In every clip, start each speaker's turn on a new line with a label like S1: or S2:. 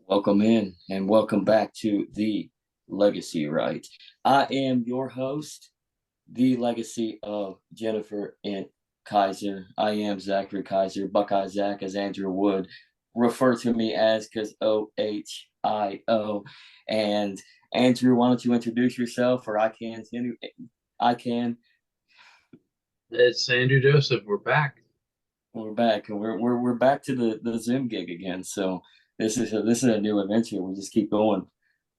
S1: Welcome in and welcome back to the Legacy Right. I am your host, the legacy of Jennifer and Kaiser. I am Zachary Kaiser, Buckeye Zach, as Andrew would refer to me as, because OHIO. And Andrew, why don't you introduce yourself, or I can. I can.
S2: It's Andrew Joseph. We're back.
S1: We're back, and we're back to the Zoom gig again. So this is a new adventure. We just keep going,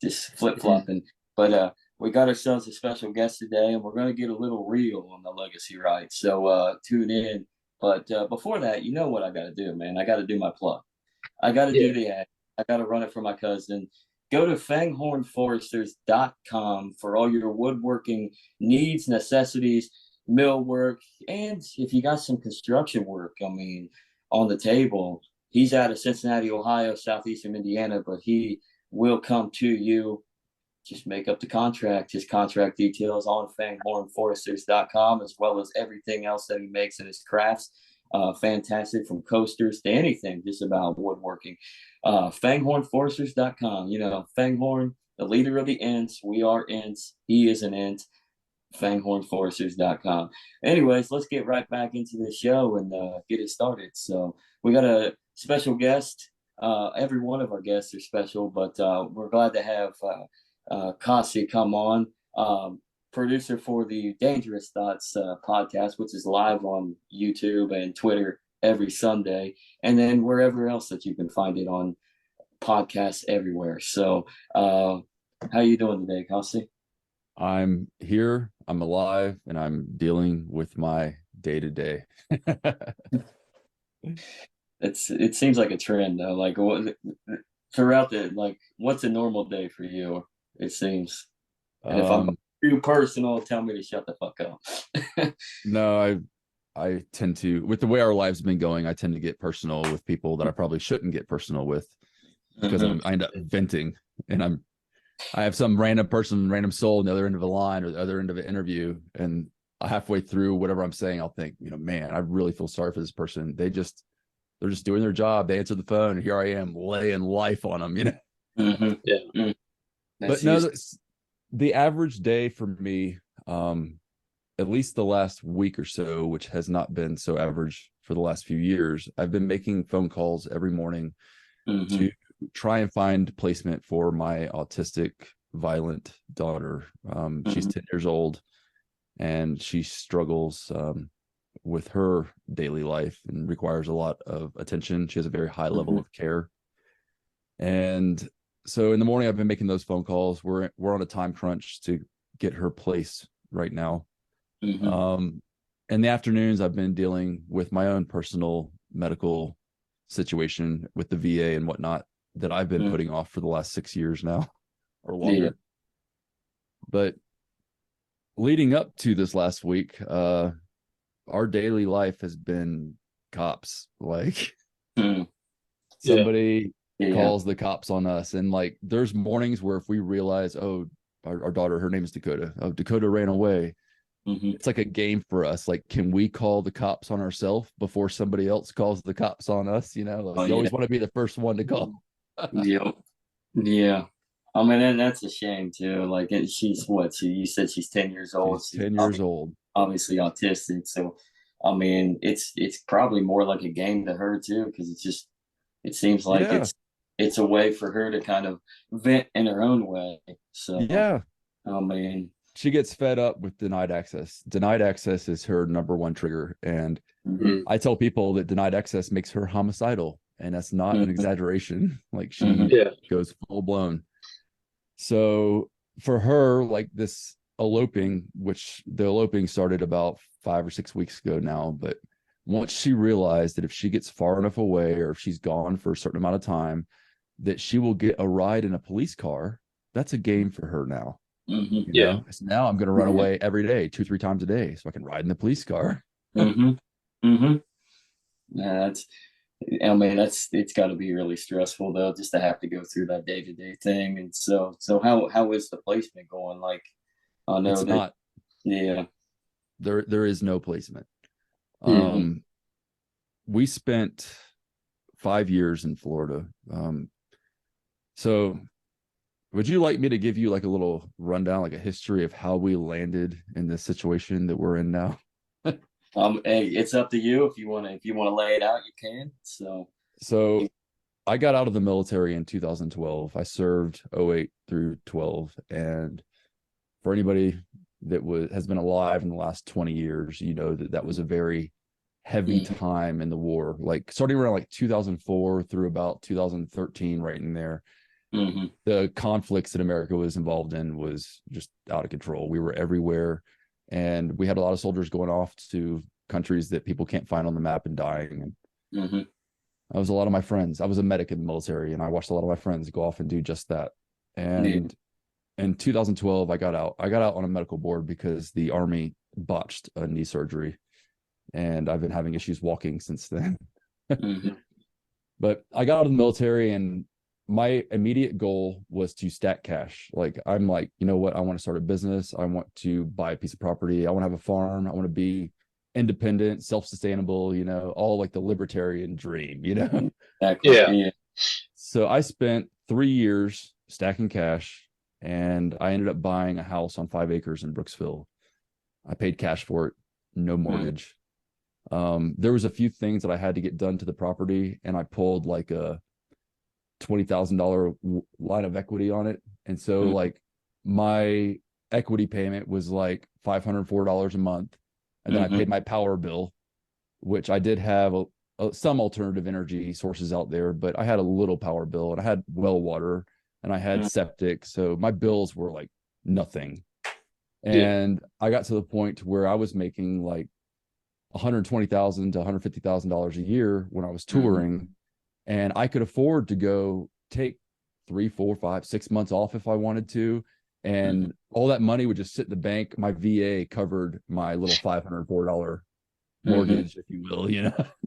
S1: just flip flopping. But we got ourselves a special guest today, and we're going to get a little real on the legacy, right? So tune in. But before that, you know what I got to do, man? I got to do my plug. I got to
S2: Yeah.
S1: do the ad. I got to run it for my cousin. Go to fanghornforesters.com for all your woodworking needs, necessities, millwork, and if you got some construction work, on the table. He's out of Cincinnati, Ohio, southeastern Indiana, but he will come to you. Just make up the contract. His contract details on fanghornforesters.com, as well as everything else that he makes in his crafts. Fantastic, from coasters to anything just about woodworking. Fanghornforesters.com. You know, Fanghorn, the leader of the Ents. We are Ents. He is an Ent. Fanghornforesters.com. Anyways, let's get right back into the show and get it started. So we got a special guest. Every one of our guests are special, but we're glad to have Casi come on, producer for the Dangerous Thoughts podcast, which is live on YouTube and Twitter every Sunday, and then wherever else that you can find it on podcasts everywhere. So, how you doing today, Casi?
S3: I'm here, I'm alive, and I'm dealing with my day to day.
S1: It seems like a trend though. Like what throughout what's a normal day for you? It seems. And if I'm
S3: Um,
S1: too personal, tell me to shut the fuck up.
S3: no, I tend to, with the way our lives have been going, I tend to get personal with people that I probably shouldn't get personal with because
S1: Mhm.
S3: I end up venting, and I have some random person, random soul on the other end of a line or the other end of an interview, and halfway through whatever I'm saying, I'll think, man, I really feel sorry for this person. They're just doing their job. They answer the phone, and here I am laying life on them.
S1: Mhm.
S2: Yeah.
S1: Mhm.
S3: But
S1: That's
S3: no,
S1: usually.
S3: the average day for me, at least the last week or so, which has not been so average for the last few years, I've been making phone calls every morning
S1: Mhm.
S3: to try and find placement for my autistic, violent daughter. She's
S1: Mhm.
S3: 10 years old, and she struggles with her daily life and requires a lot of attention. She has a very high level
S1: Mhm.
S3: of care. And so in the morning, I've been making those phone calls. We're on a time crunch to get her place right now.
S1: Mhm.
S3: Um, in the afternoons, I've been dealing with my own personal medical situation with the VA and whatnot that I've been
S1: Mhm.
S3: putting off for the last 6 years now or
S1: Yeah.
S3: longer. But leading up to this last week, our daily life has been cops. Like,
S1: Mhm.
S2: Yeah.
S3: somebody
S1: Yeah.
S3: calls the cops on us, and like there's mornings where if we realize, oh, our daughter, her name is Dakota, oh, Dakota ran away,
S1: Mhm.
S3: it's like a game for us. Like, can we call the cops on ourselves before somebody else calls the cops on us?
S1: Oh
S3: Like, you
S1: yeah.
S3: always want to be the first one to call.
S1: Yep. Yeah. I mean, and that's a shame too. Like, she's what? You said she's 10 years old.
S3: She's
S1: She's
S3: 10 years old.
S1: obviously autistic. So, I mean, it's probably more like a game to her too, because it seems like
S3: Yeah.
S1: it's a way for her to kind of vent in her own way. So,
S3: Yeah.
S1: I mean,
S3: She gets fed up with denied access. Denied access is her number one trigger. And
S1: mhm.
S2: Mm.
S3: I tell people that denied access makes her homicidal. And that's not an
S1: Mhm.
S3: exaggeration. Like,
S1: Mhm.
S3: she
S2: Yeah.
S3: goes full blown. So for her, like, this eloping, which the eloping started about 5 or 6 weeks ago now, but once she realized that if she gets far enough away or if she's gone for a certain amount of time, that she will get a ride in a police car, that's a game for her now.
S1: Mhm.
S2: Yeah.
S3: So now I'm going to run
S1: Yeah.
S3: away every day, 2, 3 times a day, so I can ride in the police car.
S1: Mhm. Mhm. Yeah, I mean, it's got to be really stressful though, just to have to go through that day to day thing. And so how is the placement going? Like, I know
S3: It's
S1: that,
S3: not,
S1: yeah.
S3: there is no placement.
S1: Mhm.
S3: Um, we spent 5 years in Florida. So would you like me to give you like a little rundown, like a history of how we landed in this situation that we're in now?
S1: Hey, it's up to you if you want to lay it out, you can. So,
S3: So I got out of the military in 2012. I served '08 through 12. And for anybody that has been alive in the last 20 years, you know that that was a very heavy time in the war, like starting around like 2004 through about 2013, right in there.
S1: mm-hmm.
S3: The conflicts that America was involved in was just out of control. We were everywhere, and we had a lot of soldiers going off to countries that people can't find on the map and dying. And
S1: Mm-hmm.
S3: I was a lot of my friends. I was a medic in the military, and I watched a lot of my friends go off and do just that. And in 2012, I got out. I got out on a medical board because the Army botched a knee surgery, and I've been having issues walking since then.
S1: Mm-hmm.
S3: But I got out of the military, and my immediate goal was to stack cash. Like, I'm like, you know what? I want to start a business. I want to buy a piece of property. I want to have a farm. I want to be independent, self-sustainable, all like the libertarian dream,
S1: Exactly.
S2: Yeah.
S1: Yeah.
S3: So I spent 3 years stacking cash, and I ended up buying a house on 5 acres in Brooksville. I paid cash for it, no mortgage. There was a few things that I had to get done to the property, and I pulled like a $20,000 line of equity on it. And so like my equity payment was like $504 a month. And then I paid my power bill, which I did have some alternative energy sources out there, but I had a little power bill, and I had well water, and I had septic. So my bills were like nothing. And I got to the point where I was making like $120,000 to $150,000 a year when I was touring, and I could afford to go take 3, 4, 5, 6 months off if I wanted to, and all that money would just sit in the bank. My VA covered my little $504 mortgage, if you will,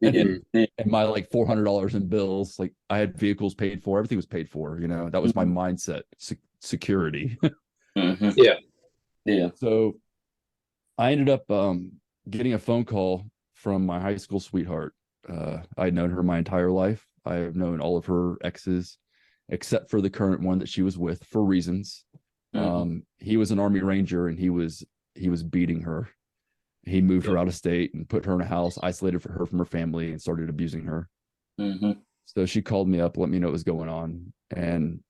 S3: and my like $400 in bills. Like, I had vehicles paid for, everything was paid for. That was my mindset, security.
S1: Yeah.
S3: So I ended up getting a phone call from my high school sweetheart. I'd known her my entire life. I have known all of her exes, except for the current one that she was with, for reasons. He was an Army Ranger, and he was beating her. He moved her out of state and put her in a house, isolated her from her family, and started abusing her. So she called me up, let me know what was going on. And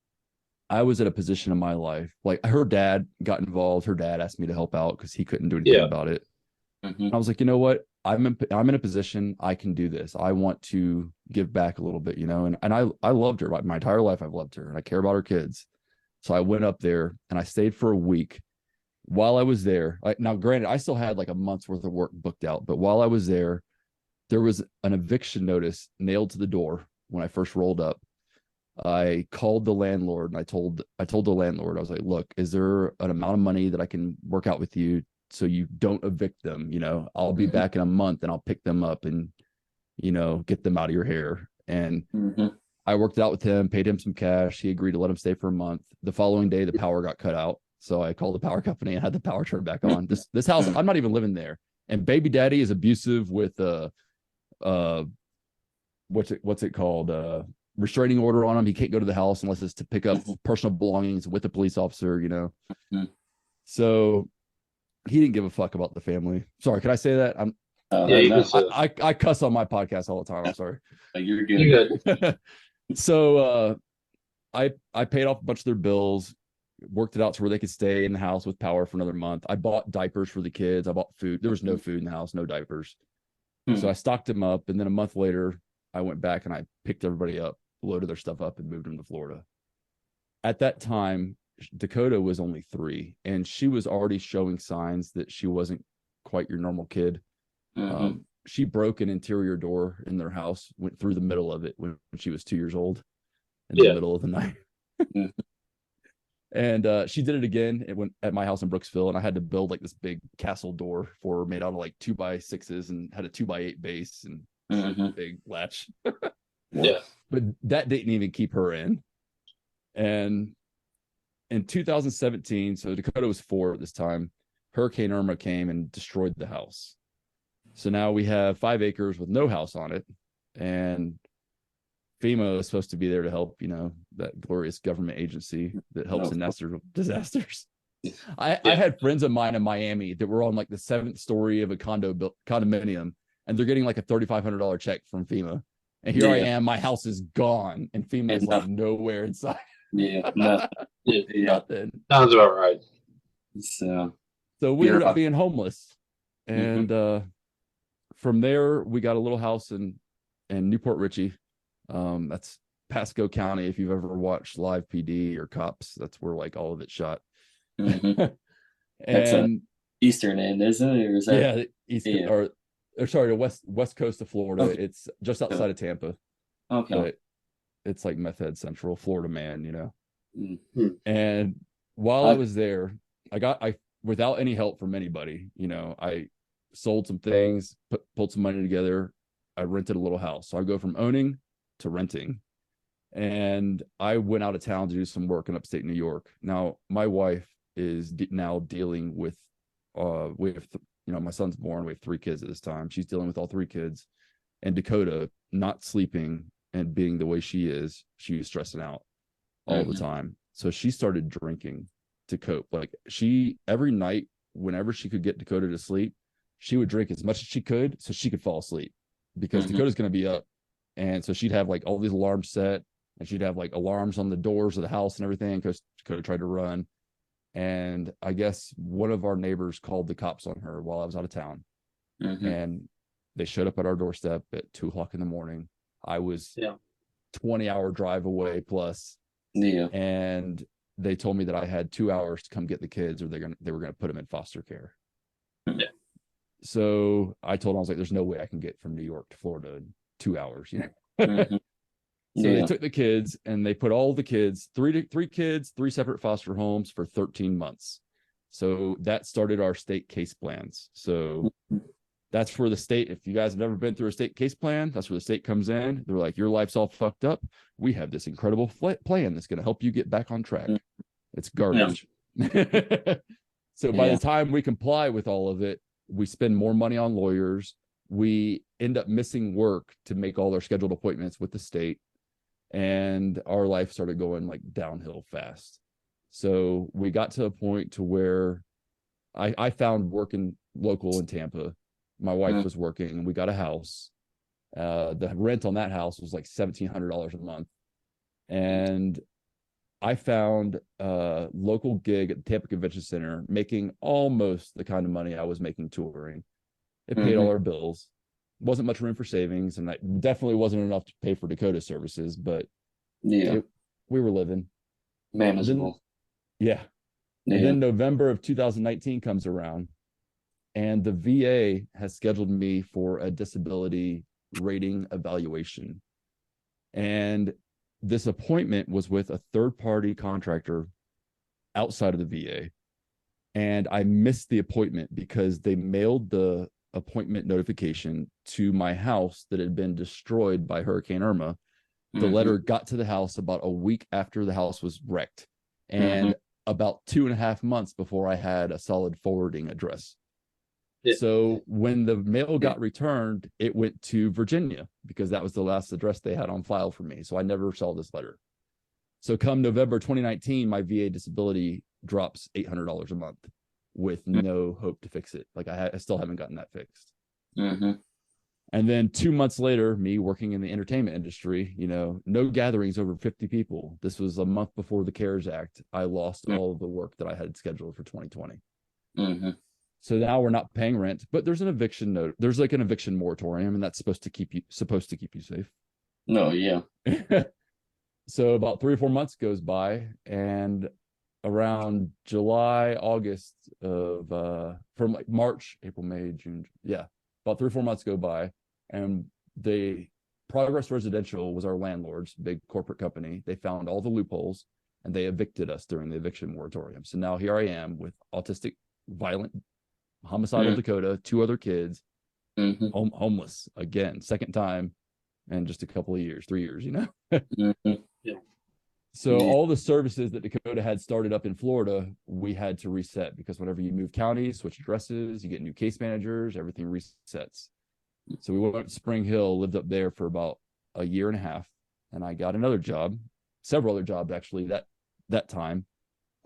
S3: I was at a position in my life, like, her dad got involved. Her dad asked me to help out because he couldn't do anything about it. I was like, you know what? I'm in a position, I can do this. I want to give back a little bit, and I loved her. My entire life I've loved her, and I care about her kids. So I went up there, and I stayed for a week. While I was there, now granted, I still had like a month's worth of work booked out, but while I was there was an eviction notice nailed to the door when I first rolled up. I called the landlord, and I told the landlord, I was like, look, is there an amount of money that I can work out with you so you don't evict them? I'll be back in a month, and I'll pick them up and, get them out of your hair. And I worked it out with him, paid him some cash. He agreed to let him stay for a month. The following day, the power got cut out. So I called the power company and had the power turned back on. This house, I'm not even living there. And baby daddy is abusive with what's it called? Restraining order on him. He can't go to the house unless it's to pick up personal belongings with a police officer, So he didn't give a fuck about the family. Sorry, can I say that? I cuss on my podcast all the time. I'm sorry.
S1: You're good.
S2: You're good.
S3: So I paid off a bunch of their bills, worked it out to where they could stay in the house with power for another month. I bought diapers for the kids. I bought food. There was no food in the house, no diapers. So I stocked them up, and then a month later, I went back and I picked everybody up, loaded their stuff up, and moved them to Florida. At that time, Dakota was only 3, and she was already showing signs that she wasn't quite your normal kid. She broke an interior door in their house, went through the middle of it when she was 2 years old in the middle of the night. And she did it again. It went at my house in Brooksville, and I had to build like this big castle door for her, made out of like 2x6s, and had a 2x8 base and big latch. But that didn't even keep her in. And in 2017, so Dakota was 4 at this time, Hurricane Irma came and destroyed the house. So now we have 5 acres with no house on it. And FEMA is supposed to be there to help, that glorious government agency that helps in natural disasters. I had friends of mine in Miami that were on like the 7th story of a condominium, and they're getting like a $3,500 check from FEMA. And here I am, my house is gone, and FEMA is like nowhere inside.
S1: Yeah, nothing.
S3: Nothing.
S2: Sounds about right.
S1: So
S3: we ended up being homeless, and from there we got a little house in Newport Richey. That's Pasco County. If you've ever watched Live PD or Cops, that's where like all of it shot.
S1: That's
S3: And
S1: eastern end, isn't it? Or is that
S3: eastern or sorry, the west coast of Florida. Okay. It's just outside of Tampa.
S1: Okay.
S3: But it's like meth head central, Florida man, And while I was there, I without any help from anybody, I sold some things, pulled some money together. I rented a little house. So I go from owning to renting. And I went out of town to do some work in upstate New York. Now, my wife is now dealing with, my son's born. We have 3 kids at this time. She's dealing with all 3 kids. And Dakota, not sleeping and being the way she is, she was stressing out all the time. So she started drinking to cope. Like every night, whenever she could get Dakota to sleep, she would drink as much as she could so she could fall asleep, because Dakota's going to be up. And so she'd have like all these alarms set, and she'd have like alarms on the doors of the house and everything, because Dakota tried to run. And I guess one of our neighbors called the cops on her while I was out of town. And they showed up at our doorstep at 2:00 in the morning. I was 20-hour drive away plus. And they told me that I had 2 hours to come get the kids, or they were going to put them in foster care. So I told them, I was like, there's no way I can get from New York to Florida in 2 hours, So they took the kids, and they put all the kids, three kids, 3 separate foster homes for 13 months. So that started our state case plans. So that's where the state, if you guys have never been through a state case plan, that's where the state comes in. They're like, your life's all fucked up. We have this incredible plan that's going to help you get back on track. It's garbage. So by the time we comply with all of it, we spend more money on lawyers. We end up missing work to make all our scheduled appointments with the state. And our life started going like downhill fast. So we got to a point to where I found working local in Tampa. My wife was working, and we got a house. The rent on that house was like $1,700 a month. And I found a local gig at the Tampa Convention Center, making almost the kind of money I was making touring. It paid all our bills. Wasn't much room for savings, and that definitely wasn't enough to pay for Dakota services, but we were living
S1: manageable.
S3: And then November of 2019 comes around, and the VA has scheduled me for a disability rating evaluation. And this appointment was with a third-party contractor outside of the VA. And I missed the appointment because they mailed the appointment notification to my house that had been destroyed by Hurricane Irma. The letter got to the house about a week after the house was wrecked, and about 2.5 months before I had a solid forwarding address. So when the mail got returned, it went to Virginia, because that was the last address they had on file for me. So I never saw this letter. So come November 2019, my VA disability drops $800 a month with no hope to fix it. Like I still haven't gotten that fixed. And then 2 months later, me working in the entertainment industry, no gatherings over 50 people. This was a month before the CARES Act. I lost all of the work that I had scheduled for 2020. So now we're not paying rent, but there's an eviction note. There's like an eviction moratorium, and that's supposed to keep you safe. So about 3 or 4 months goes by, and around July, August of from like March, April, May, June, about 3 or 4 months go by, and the Progress Residential was our landlords, big corporate company. They found all the loopholes, and they evicted us during the eviction moratorium. So now here I am with autistic, violent, homicidal Dakota, 2 other kids, homeless again, second time in just a couple of years, 3 years, So all the services that Dakota had started up in Florida, we had to reset, because whenever you move counties, switch addresses, you get new case managers, everything resets. So we went to Spring Hill, lived up there for about a year and a half. and I got another job, several other jobs actually that time.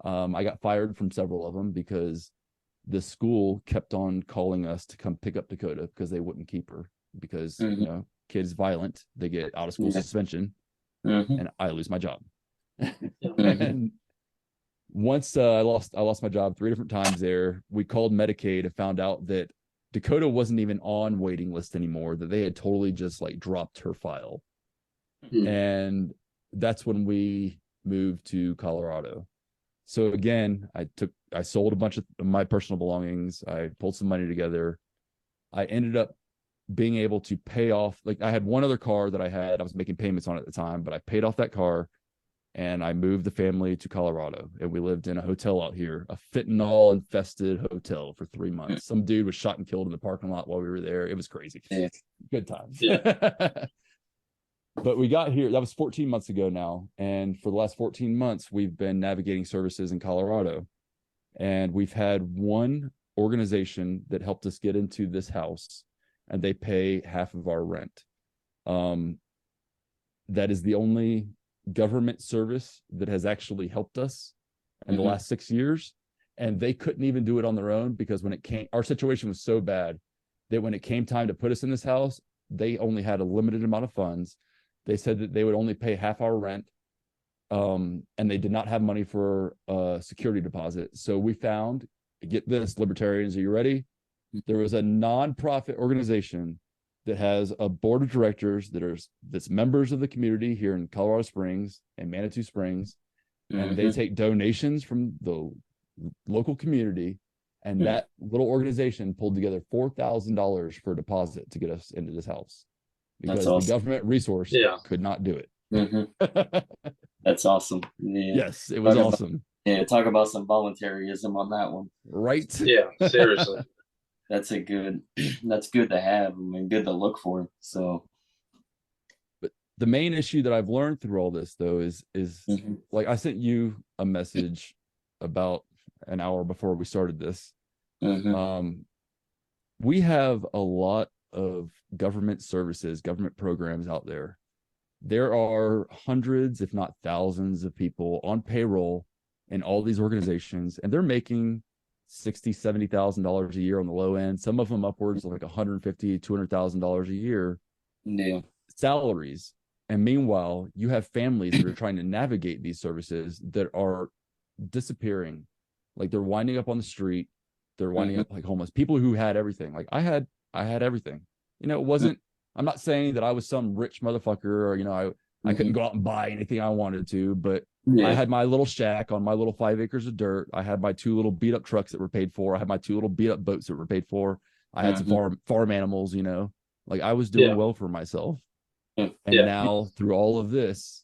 S3: I got fired from several of them because the school kept on calling us to come pick up Dakota because they wouldn't keep her because kids violent, they get out of school suspension, and I lose my job. And once I lost my job 3 different times there. We called Medicaid and found out that Dakota wasn't even on waiting list anymore, that they had totally just like dropped her file. And that's when we moved to Colorado. So again, I sold a bunch of my personal belongings. I pulled some money together. I ended up being able to pay off, like I had one other car that I was making payments on at the time, but I paid off that car and I moved the family to Colorado, and we lived in a hotel out here, a fentanyl infested hotel for 3 months. Some dude was shot and killed in the parking lot while we were there. It was crazy. Good times. But we got here, that was 14 months ago now. And for the last 14 months, we've been navigating services in Colorado. And we've had one organization that helped us get into this house, and they pay half of our rent. That is the only government service that has actually helped us in the last 6 years. And they couldn't even do it on their own, because when it came, our situation was so bad that when it came time to put us in this house, they only had a limited amount of funds. They said that they would only pay half our rent, and they did not have money for a security deposit. So we found, get this, libertarians, are you ready? There was a nonprofit organization that has a board of directors that's members of the community here in Colorado Springs and Manitou Springs, and they take donations from the local community. And that little organization pulled together $4,000 for a deposit to get us into this house, because the government resource could not do it.
S1: That's awesome.
S3: Yes, it was awesome.
S1: Talk about some voluntaryism on that one.
S3: Right?
S2: Yeah, seriously.
S1: That's good to have. I mean, good to look for. So,
S3: but the main issue that I've learned through all this, though, is like I sent you a message about an hour before we started this. We have a lot of government services, government programs out there. There are hundreds, if not thousands, of people on payroll in all these organizations, and they're making $60,000, $70,000 a year on the low end. Some of them upwards of like $150,000, $200,000 a year salaries. And meanwhile, you have families that are trying to navigate these services that are disappearing. Like they're winding up on the street. They're winding up like homeless people who had everything. Like I had everything. You know, it wasn't, I'm not saying that I was some rich motherfucker, or, you know, I couldn't go out and buy anything I wanted to, but I had my little shack on my little 5 acres of dirt. I had my 2 little beat up trucks that were paid for. I had my 2 little beat up boats that were paid for. I had some farm animals, you know, like I was doing well for myself. And now through all of this,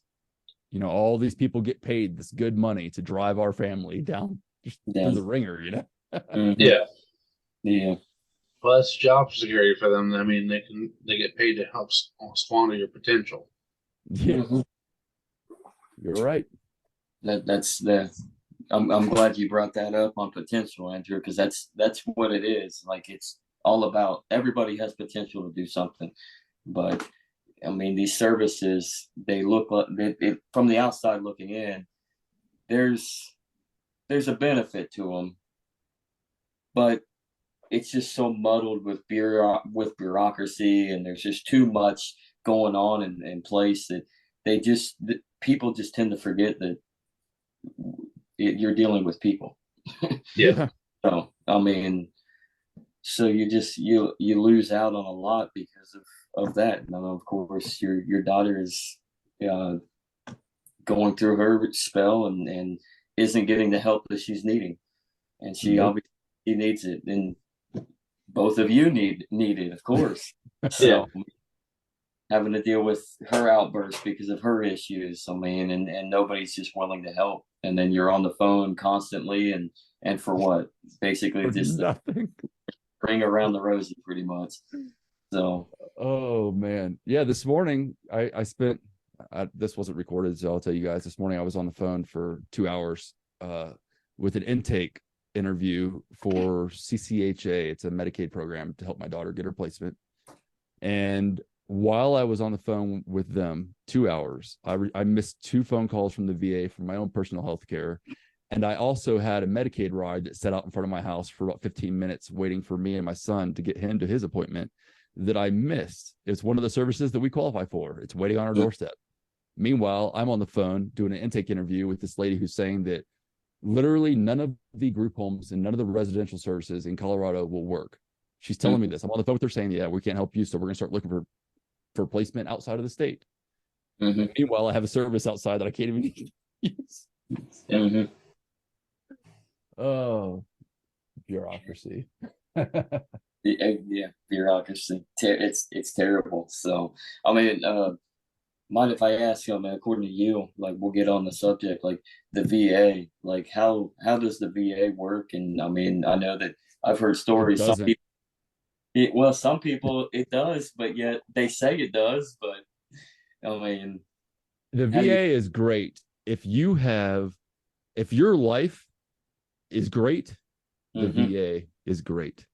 S3: you know, all these people get paid this good money to drive our family down through the ringer, you know?
S1: Yeah.
S2: Well, that's job security for them. I mean, they get paid to help squander your potential.
S3: Yeah. You're right.
S1: I'm glad you brought that up on potential, Andrew, because that's what it is. Like, it's all about, everybody has potential to do something, but I mean, these services, they look like from the outside looking in, there's a benefit to them, but it's just so muddled with bureaucracy, and there's just too much going on in place that people just tend to forget that you're dealing with people. So I mean, so you lose out on a lot because of that. And of course, your daughter is going through her spell and isn't getting the help that she's needing, and she obviously needs it, and both of you need it, of course. So having to deal with her outbursts because of her issues, I mean, and nobody's just willing to help, and then you're on the phone constantly, and for what? Basically
S3: For
S1: just
S3: nothing.
S1: Ring around the rosy, pretty much. So
S3: oh man, yeah, this morning I spent this wasn't recorded, so I'll tell you guys, this morning I was on the phone for 2 hours with an intake interview for CCHA. It's a Medicaid program to help my daughter get her placement. And while I was on the phone with them 2 hours, I missed 2 phone calls from the VA for my own personal health care. And I also had a Medicaid ride that sat out in front of my house for about 15 minutes waiting for me and my son to get him to his appointment that I missed. It's one of the services that we qualify for. It's waiting on our doorstep. Meanwhile, I'm on the phone doing an intake interview with this lady who's saying that literally none of the group homes and none of the residential services in Colorado will work. She's telling me this. I'm on the phone with her saying, yeah, we can't help you. So we're going to start looking for placement outside of the state. Meanwhile, I have a service outside that I can't even use. Oh, bureaucracy.
S1: Yeah, bureaucracy. It's terrible. So, I mean, mind if I ask you, man, according to you, like we'll get on the subject, like the VA, like how does the VA work? And I mean, I know that I've heard
S3: It
S1: stories.
S3: doesn't.
S1: Some people it does, but yet they say it does. But I mean,
S3: The
S1: how do you?
S3: VA is great. If your life is great, the VA is great.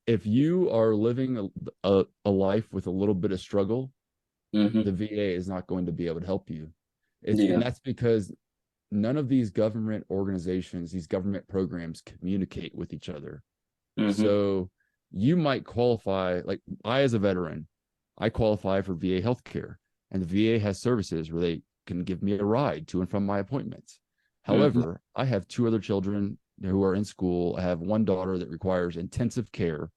S3: If you are living a life with a little bit of struggle, the VA is not going to be able to help you. And that's because none of these government organizations, these government programs communicate with each other. So you might qualify, like I, as a veteran, I qualify for VA healthcare, and the VA has services where they can give me a ride to and from my appointments. However, I have 2 other children who are in school. I have one daughter that requires intensive care.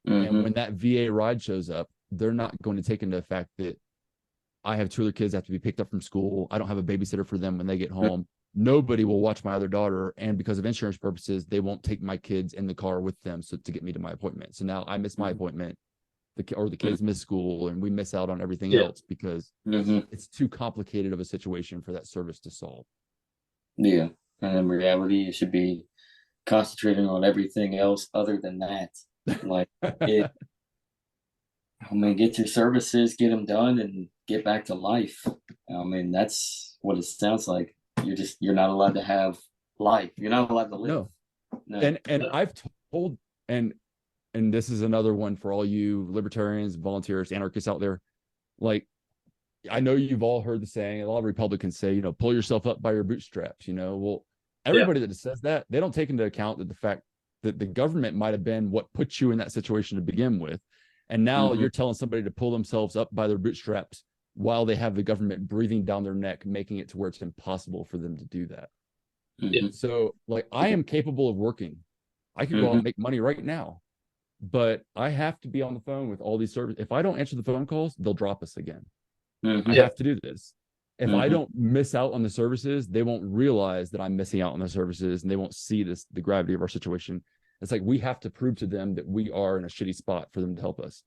S3: And when that VA ride shows up, they're not going to take into the fact that I have 2 other kids that have to be picked up from school. I don't have a babysitter for them when they get home. Nobody will watch my other daughter. And because of insurance purposes, they won't take my kids in the car with them to get me to my appointment. So now I miss my appointment, or the kids miss school, and we miss out on everything else because it's too complicated of a situation for that service to solve.
S1: Yeah. And in reality, you should be concentrating on everything else other than that. Like I mean, get your services, get them done, and get back to life. I mean, that's what it sounds like. You're not allowed to have life. You're not allowed to live.
S3: No. And I've told, and this is another one for all you libertarians, volunteers, anarchists out there. Like, I know you've all heard the saying, a lot of Republicans say, pull yourself up by your bootstraps, well, everybody that says that, they don't take into account that the fact that the government might have been what put you in that situation to begin with. And now you're telling somebody to pull themselves up by their bootstraps while they have the government breathing down their neck, making it to where it's impossible for them to do that. So, like, I am capable of working. I could go out and make money right now, but I have to be on the phone with all these services. If I don't answer the phone calls, they'll drop us again. I have to do this. If I don't miss out on the services, they won't realize that I'm missing out on the services, and they won't see the gravity of our situation. It's like we have to prove to them that we are in a shitty spot for them to help us.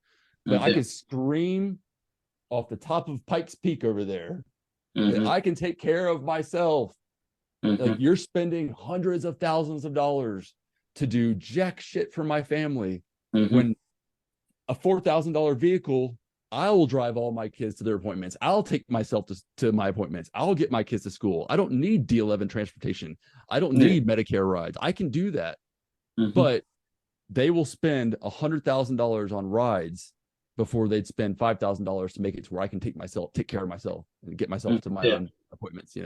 S3: But I can scream off the top of Pikes Peak over there that I can take care of myself. Like, you're spending hundreds of thousands of dollars to do jack shit for my family, when a $4,000 vehicle, I will drive all my kids to their appointments. I'll take myself to my appointments. I'll get my kids to school. I don't need D11 transportation. I don't need Medicare rides. I can do that. But they will spend $100,000 on rides before they'd spend $5,000 to make it to where I can take care of myself and get myself to my own appointments,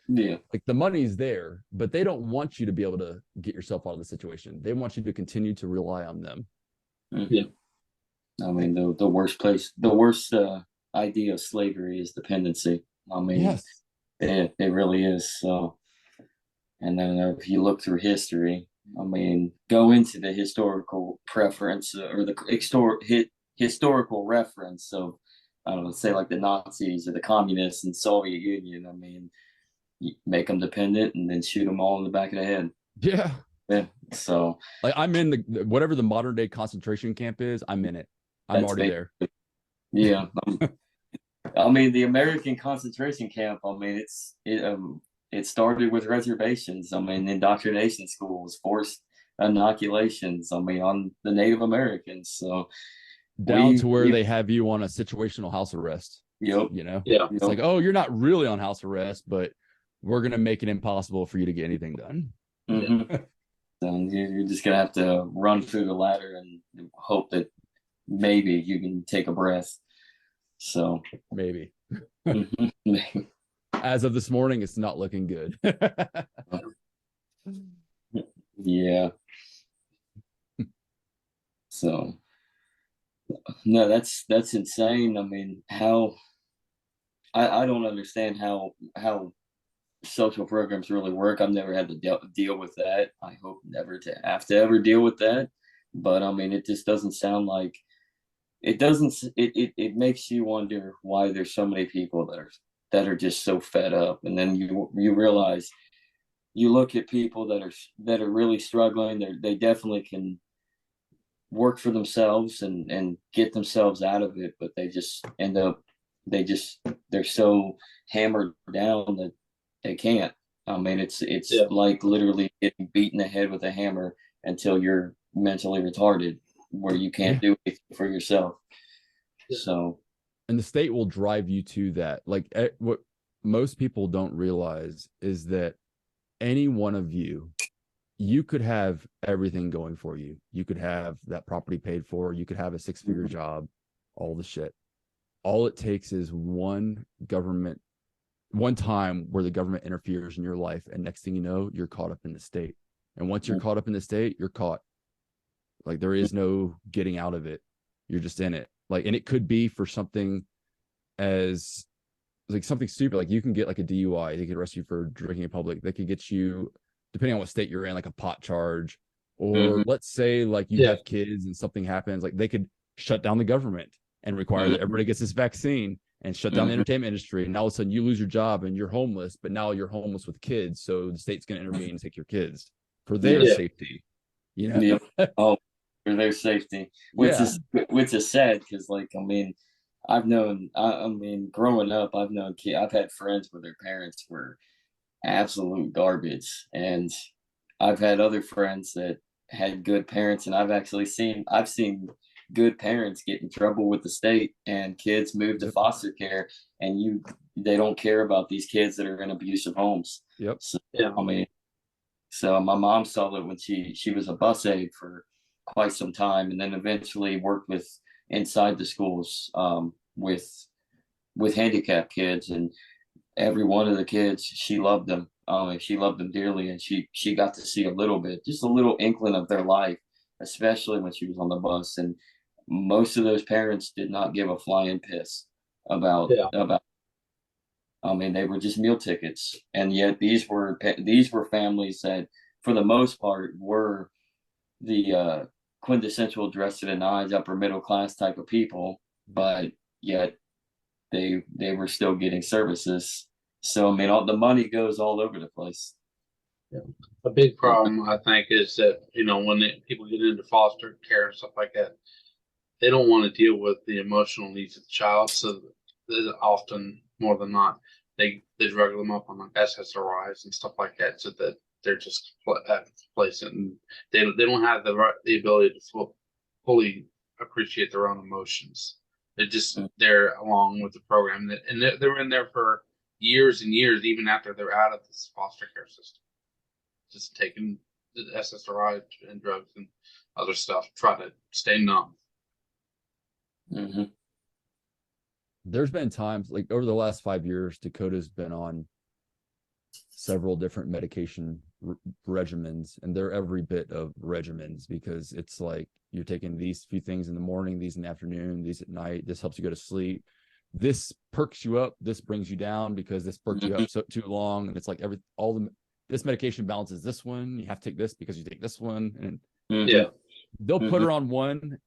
S3: Like, the money's there, but they don't want you to be able to get yourself out of the situation. They want you to continue to rely on them.
S1: I mean, the worst idea of slavery is dependency. I mean, it really is. So, and then if you look through history, I mean, go into the historical preference or the historical reference of, I don't know, say like the Nazis or the communists in Soviet Union. I mean, you make them dependent and then shoot them all in the back of the head.
S3: Yeah.
S1: So,
S3: like, I'm in whatever the modern day concentration camp is, I'm in it. I'm already there.
S1: Yeah. I mean, the American concentration camp, I mean, it started with reservations. I mean, indoctrination schools, forced inoculations, I mean, on the Native Americans. So
S3: down to where they have you on a situational house arrest. It's like, oh, you're not really on house arrest, but we're going to make it impossible for you to get anything done.
S1: So you're just going to have to run through the ladder and hope that maybe you can take a breath. So
S3: Maybe.
S1: mhm.
S3: As of this morning, it's not looking good.
S1: Yeah. So no, that's insane. I mean, how I don't understand how social programs really work. I've never had to deal with that. I hope never to have to ever deal with that. But I mean, it just doesn't sound like it doesn't. It makes you wonder why there's so many people that are just so fed up, and then you realize you look at people that are really struggling. They definitely can work for themselves and get themselves out of it, but they just end up they just they're so hammered down that they can't. I mean, it's
S2: Yeah.
S1: like literally getting beaten in the head with a hammer until you're mentally retarded, where you
S3: Yeah.
S1: can't do anything for yourself.
S2: Yeah.
S1: So,
S3: And the state will drive you to that. Like what most people don't realize is that any one of you could have everything going for you. You could have that property paid for. You could have a 6-figure job, all the shit. All it takes is one time where the government interferes in your life. And next thing you know, you're caught up in the state. And once you're caught up in the state, you're caught. Like there is no getting out of it. You're just in it. Like, and it could be for something as like something stupid. Like you can get like a DUI. They could arrest you for drinking in public. They could get you, depending on what state you're in, like a pot charge. Or let's say like you
S2: Yeah.
S3: have kids and something happens, like they could shut down the government and require that everybody gets this vaccine and shut down the entertainment industry. And all of a sudden you lose your job and you're homeless, but now you're homeless with kids. So the state's going to intervene and take your kids for their
S2: Yeah.
S3: safety. You know?
S1: yeah. Oh, for their safety,
S3: Yeah.
S1: which is sad because, like, I mean, I mean, growing up, I've had friends where their parents were absolute garbage, and I've had other friends that had good parents, and I've seen good parents get in trouble with the state, and kids move to
S3: Yep.
S1: foster care, and they don't care about these kids that are in abusive homes.
S3: Yep.
S1: So,
S2: Yeah.
S1: I mean, so my mom saw it when she was a bus aide for quite some time, and then eventually worked with inside the schools, with handicapped kids, and every one of the kids, she loved them. She loved them dearly, and she got to see a little bit, just a little inkling of their life, especially when she was on the bus. And most of those parents did not give a flying piss
S2: Yeah.
S1: about. I mean, they were just meal tickets, and yet these were families that, for the most part, were the quintessential dressed to the nines, upper middle class type of people, but yet they were still getting services. So I mean, all the money goes all over the place.
S2: Yeah. A big problem, I think, is that, when people get into foster care and stuff like that, they don't want to deal with the emotional needs of the child. So often, more than not, they drug them up on like SSRIs and stuff like that, so that they're just complacent, and they don't have the ability to fully appreciate their own emotions. They're along with the program, and they're in there for years and years, even after they're out of this foster care system, just taking the SSRI and drugs and other stuff, try to stay numb.
S1: Mm-hmm.
S3: There's been times like over the last 5 years, Dakota's been on several different medication regimens, and they're every bit of regimens, because it's like you're taking these few things in the morning, these in the afternoon, these at night. This helps you go to sleep. This perks you up. This brings you down because this perked you up too long. And it's like this medication balances this one. You have to take this because you take this one, and
S2: Yeah.
S3: they'll put her on one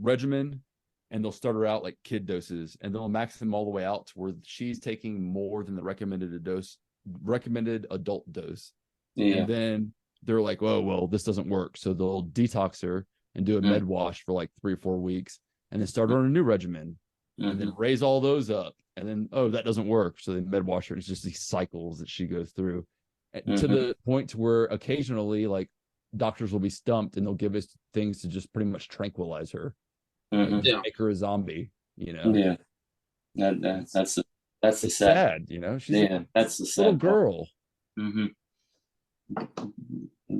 S3: regimen, and they'll start her out like kid doses, and they'll max them all the way out to where she's taking more than the recommended adult dose.
S1: Yeah.
S3: And then they're like, oh, well, this doesn't work. So they'll detox her and do a med wash for like 3 or 4 weeks, and then start her on a new regimen, and then raise all those up. And then, oh, that doesn't work. So they med wash her. It's just these cycles that she goes through, to the point to where occasionally, like, doctors will be stumped and they'll give us things to just pretty much tranquilize her, like, just make her a zombie,
S1: Yeah. That's the
S3: It's
S1: sad.
S3: sad, she's
S1: That's the
S3: a little
S1: sad
S3: girl.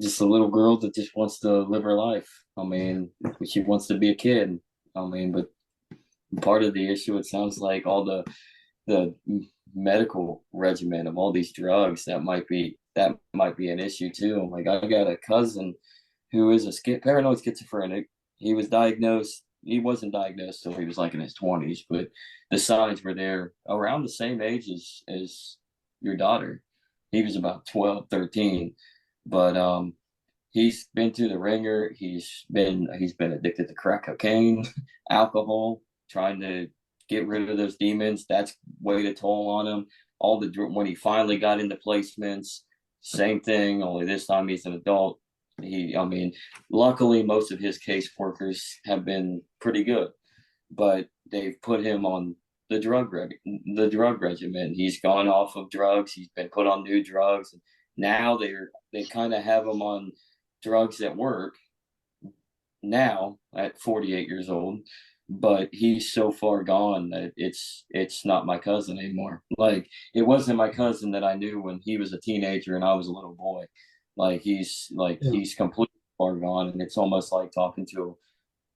S1: Just a little girl that just wants to live her life. I mean, she wants to be a kid. I mean, but part of the issue, it sounds like all the medical regimen of all these drugs that might be an issue too. Like I got a cousin who is a paranoid schizophrenic. He was diagnosed. He wasn't diagnosed till he was like in his 20s, but the signs were there around the same age as your daughter. He was about 12, 13, but he's been through the ringer. He's been addicted to crack cocaine, alcohol, trying to get rid of those demons. That's weighed a toll on him. When he finally got into placements, same thing. Only this time he's an adult. I mean, luckily most of his caseworkers have been pretty good, but they've put him on the drug regimen. He's gone off of drugs. He's been put on new drugs. Now they kind of have him on drugs that work now at 48 years old, but he's so far gone that it's not my cousin anymore. Like it wasn't my cousin that I knew when he was a teenager and I was a little boy. He's completely far gone, and it's almost like talking to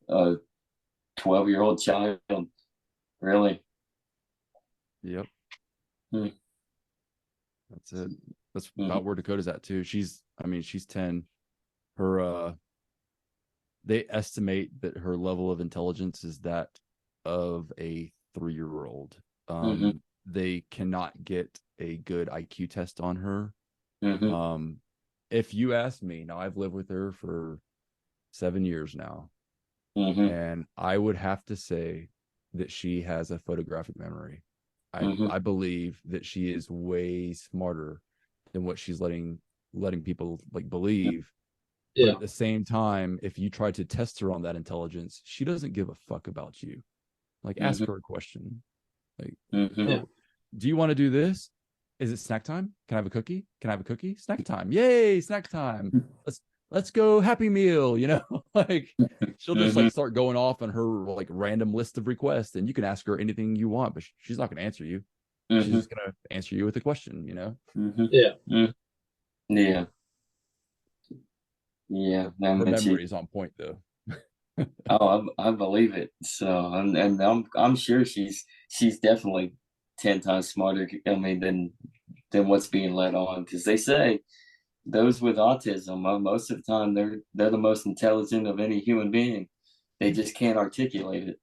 S1: a 12-year-old child. Really.
S3: Yep.
S1: Hmm.
S3: That's it. That's about where Dakota's at too. She's 10. Her they estimate that her level of intelligence is that of a 3-year-old. They cannot get a good IQ test on her. If you ask me, now I've lived with her for 7 years now, and I would have to say that she has a photographic memory. I believe that she is way smarter than what she's letting people like believe.
S2: Yeah.
S3: But at the same time, if you try to test her on that intelligence, she doesn't give a fuck about you. Like, ask her a question. Like, oh, do you want to do this? Is it snack time? Can I have a cookie? Can I have a cookie? Snack time. Yay, snack time. Let's go Happy Meal, you know? Like she'll just like start going off on her like random list of requests, and you can ask her anything you want, but she's not gonna answer you. She's just gonna answer you with a question, you know?
S1: Yeah.
S3: Her memory is on point though.
S1: Oh, I believe it. So, and I'm sure she's definitely 10 times smarter. I mean, than what's being led on, because they say those with autism, most of the time, they're the most intelligent of any human being. They just can't articulate it.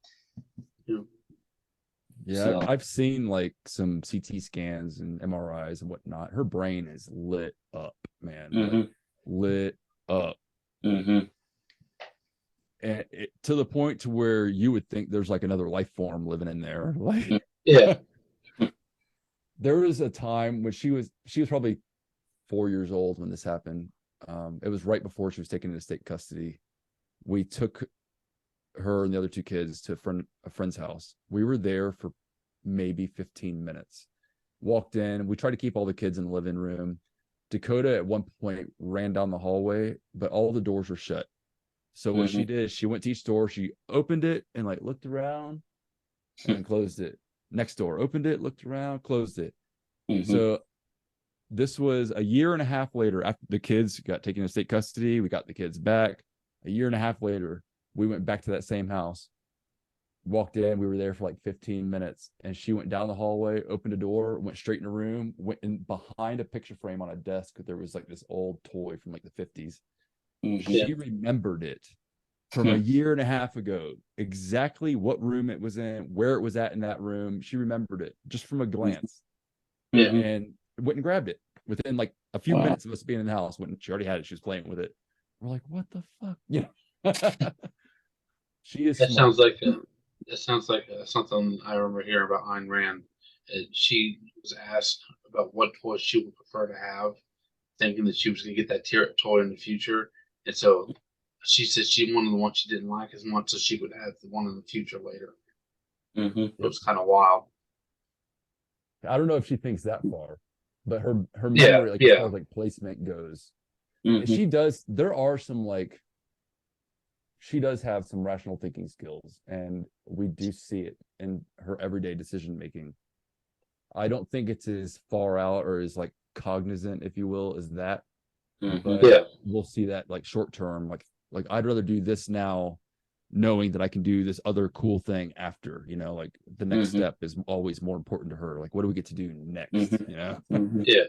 S3: Yeah,
S1: So,
S3: I've seen like some CT scans and MRIs and whatnot. Her brain is lit up, man. Like, lit up. And to the point to where you would think there's like another life form living in there. Like, there was a time when she was probably 4 years old when this happened. It was right before she was taken into state custody. We took her and the other two kids to a friend's house. We were there for maybe 15 minutes. Walked in. We tried to keep all the kids in the living room. Dakota at one point ran down the hallway, but all the doors were shut. So what she did, she went to each door, she opened it and like looked around and then closed it. Next door, opened it, looked around, closed it. So this was a year and a half later after the kids got taken into state custody. We got the kids back. A year and a half later, we went back to that same house. Walked in, we were there for like 15 minutes, and she went down the hallway, opened a door, went straight in a room, went in behind a picture frame on a desk. There was like this old toy from like the 50s. She remembered it from a year and a half ago, exactly what room it was in, where it was at in that room. She remembered it just from a glance. And went and grabbed it within like a few minutes of us being in the house. When she already had it, she was playing with it. We're like, what the fuck? Yeah. She is
S2: That
S3: smart.
S2: sounds like something I remember hearing about Ayn Rand. She was asked about what toy she would prefer to have, thinking that she was going to get that toy in the future. And so she said she wanted the one she didn't like as much as she would have the one in the future later. It was kind of wild.
S3: I don't know if she thinks that far, but her memory, like as far as like placement goes, she does. There are some like, she does have some rational thinking skills, and we do see it in her everyday decision making. I don't think it's as far out or as like cognizant, if you will, as that. But we'll see that like short term, like I'd rather do this now knowing that I can do this other cool thing after, like the next
S1: Mhm.
S3: step is always more important to her. Like, what do we get to do next?
S1: Mhm. Mhm.
S2: Yeah.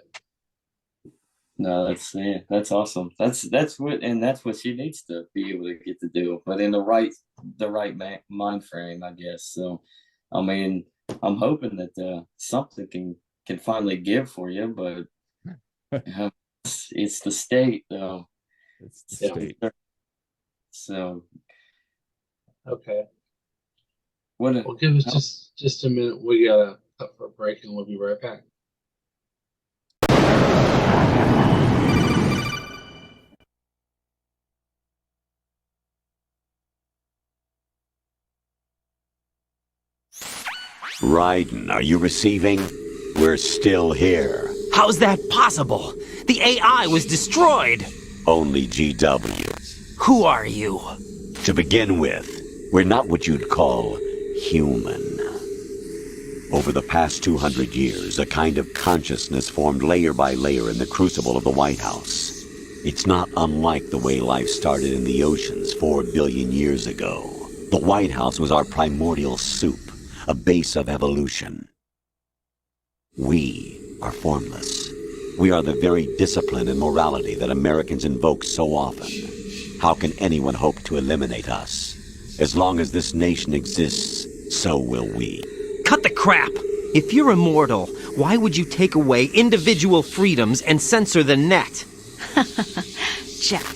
S1: No, that's awesome. That's what she needs to be able to get to do, but in the right mind frame, I guess. So, I mean, I'm hoping that something can finally give for you, but it's the state though.
S3: It's the
S2: Yeah.
S3: state.
S1: So
S2: Okay.
S1: what?
S2: Well, give us just a minute. We gotta cut for a break, and we'll be right back.
S4: Raiden, are you receiving? We're still here.
S5: How's that possible? The AI was destroyed.
S4: Only GWs.
S5: Who are you?
S4: To begin with, we're not what you'd call human. Over the past 200 years, a kind of consciousness formed layer by layer in the crucible of the White House. It's not unlike the way life started in the oceans 4 billion years ago. The White House was our primordial soup, a base of evolution. We are formless. We are the very discipline and morality that Americans invoke so often. How can anyone hope to eliminate us? As long as this nation exists, so will we.
S5: Cut the crap! If you're immortal, why would you take away individual freedoms and censor the net?
S6: Jack,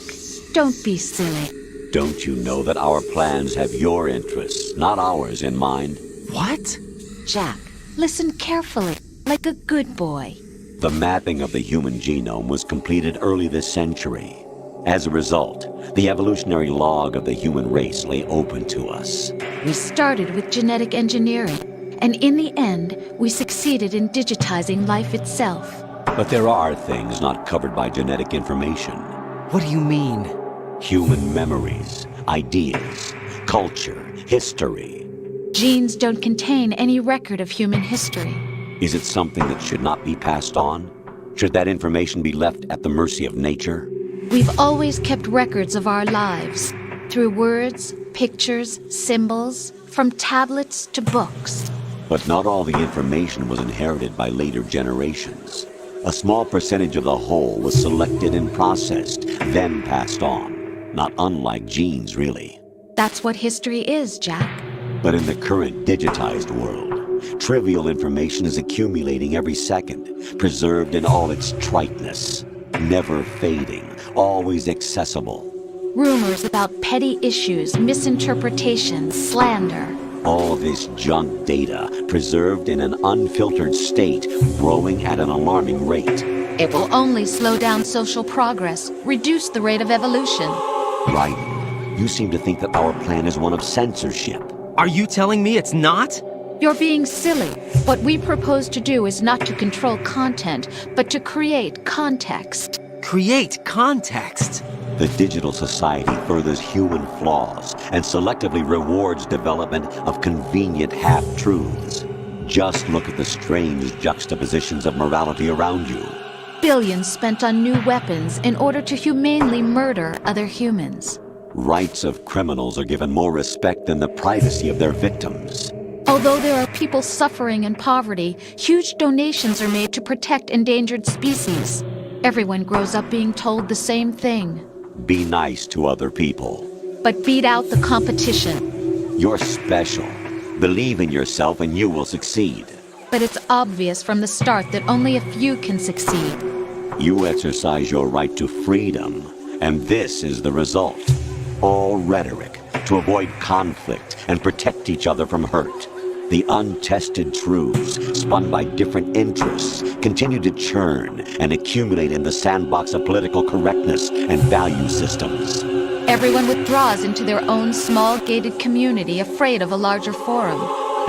S6: don't be silly.
S4: Don't you know that our plans have your interests, not ours, in mind?
S5: What?
S6: Jack, listen carefully, like a good boy.
S4: The mapping of the human genome was completed early this century. As a result, the evolutionary log of the human race lay open to us.
S6: We started with genetic engineering, and in the end, we succeeded in digitizing life itself.
S4: But there are things not covered by genetic information.
S5: What do you mean?
S4: Human memories, ideas, culture, history.
S6: Genes don't contain any record of human history.
S4: Is it something that should not be passed on? Should that information be left at the mercy of nature?
S6: We've always kept records of our lives, through words, pictures, symbols, from tablets to books.
S4: But not all the information was inherited by later generations. A small percentage of the whole was selected and processed, then passed on. Not unlike genes, really.
S6: That's what history is, Jack.
S4: But in the current digitized world, trivial information is accumulating every second, preserved in all its triteness, never fading, always accessible.
S6: Rumors about petty issues, misinterpretations, slander.
S4: All this junk data, preserved in an unfiltered state, growing at an alarming rate.
S6: It will only slow down social progress, reduce the rate of evolution.
S4: Right. You seem to think that our plan is one of censorship.
S5: Are you telling me it's not?
S6: You're being silly. What we propose to do is not to control content, but to create context.
S5: Create context.
S4: The digital society furthers human flaws and selectively rewards development of convenient half-truths. Just look at the strange juxtapositions of morality around you.
S6: Billions spent on new weapons in order to humanely murder other humans.
S4: Rights of criminals are given more respect than the privacy of their victims.
S6: Although there are people suffering in poverty, huge donations are made to protect endangered species. Everyone grows up being told the same thing.
S4: Be nice to other people.
S6: But beat out the competition.
S4: You're special. Believe in yourself and you will succeed.
S6: But it's obvious from the start that only a few can succeed.
S4: You exercise your right to freedom, and this is the result. All rhetoric to avoid conflict and protect each other from hurt. The untested truths, spun by different interests, continue to churn and accumulate in the sandbox of political correctness and value systems.
S6: Everyone withdraws into their own small gated community, afraid of a larger forum.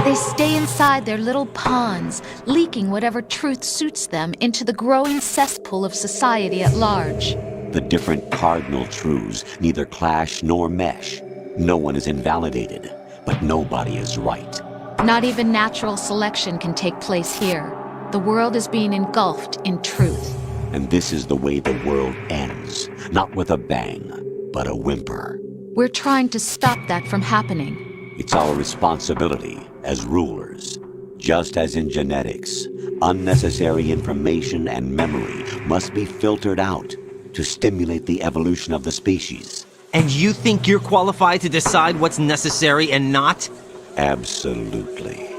S6: They stay inside their little ponds, leaking whatever truth suits them into the growing cesspool of society at large.
S4: The different cardinal truths neither clash nor mesh. No one is invalidated, but nobody is right.
S6: Not even natural selection can take place here. The world is being engulfed in truth.
S4: And this is the way the world ends, not with a bang, but a whimper.
S6: We're trying to stop that from happening.
S4: It's our responsibility as rulers. Just as in genetics, unnecessary information and memory must be filtered out to stimulate the evolution of the species.
S5: And you think you're qualified to decide what's necessary and not?
S4: Absolutely.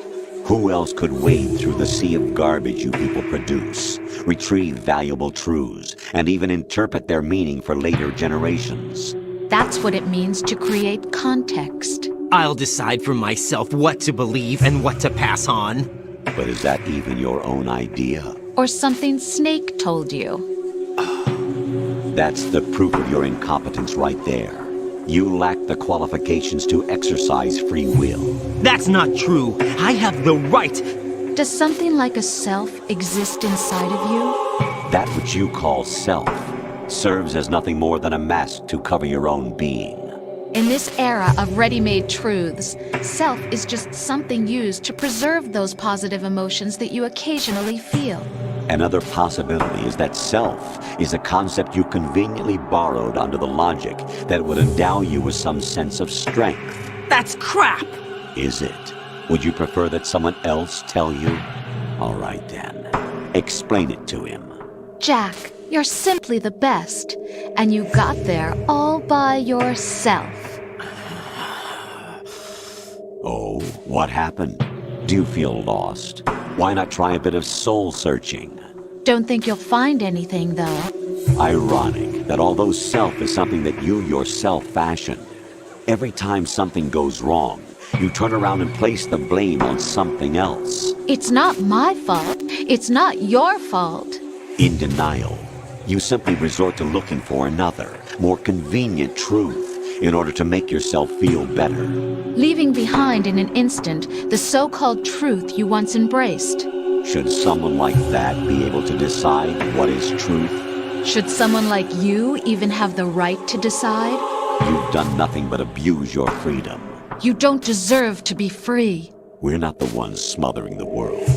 S4: Who else could wade through the sea of garbage you people produce, retrieve valuable truths, and even interpret their meaning for later generations?
S6: That's what it means to create context.
S5: I'll decide for myself what to believe and what to pass on.
S4: But is that even your own idea?
S6: Or something Snake told you.
S4: That's the proof of your incompetence right there. You lack the qualifications to exercise free will.
S5: That's not true. I have the right.
S6: Does something like a self exist inside of you?
S4: That which you call self serves as nothing more than a mask to cover your own being.
S6: In this era of ready-made truths, self is just something used to preserve those positive emotions that you occasionally feel.
S4: Another possibility is that self is a concept you conveniently borrowed under the logic that would endow you with some sense of strength.
S5: That's crap!
S4: Is it? Would you prefer that someone else tell you? All right then. Explain it to him.
S6: Jack, you're simply the best, and you got there all by yourself.
S4: Oh, what happened? Do you feel lost? Why not try a bit of soul searching?
S6: Don't think you'll find anything, though.
S4: Ironic that although self is something that you yourself fashioned, every time something goes wrong, you turn around and place the blame on something else.
S6: It's not my fault. It's not your fault.
S4: In denial, you simply resort to looking for another, more convenient truth in order to make yourself feel better.
S6: Leaving behind in an instant the so-called truth you once embraced.
S4: Should someone like that be able to decide what is truth?
S6: Should someone like you even have the right to decide?
S4: You've done nothing but abuse your freedom.
S6: You don't deserve to be free.
S4: We're not the ones smothering the world.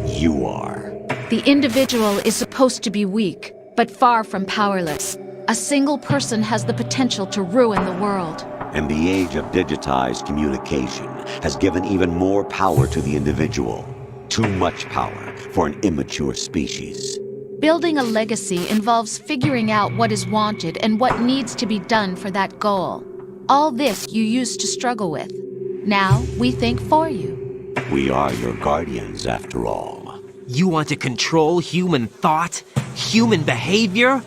S4: You are.
S6: The individual is supposed to be weak, but far from powerless. A single person has the potential to ruin the world.
S4: And the age of digitized communication has given even more power to the individual. Too much power for an immature species.
S6: Building a legacy involves figuring out what is wanted and what needs to be done for that goal. All this you used to struggle with. Now we think for you.
S4: We are your guardians, after all.
S5: You want to control human thought? Human behavior?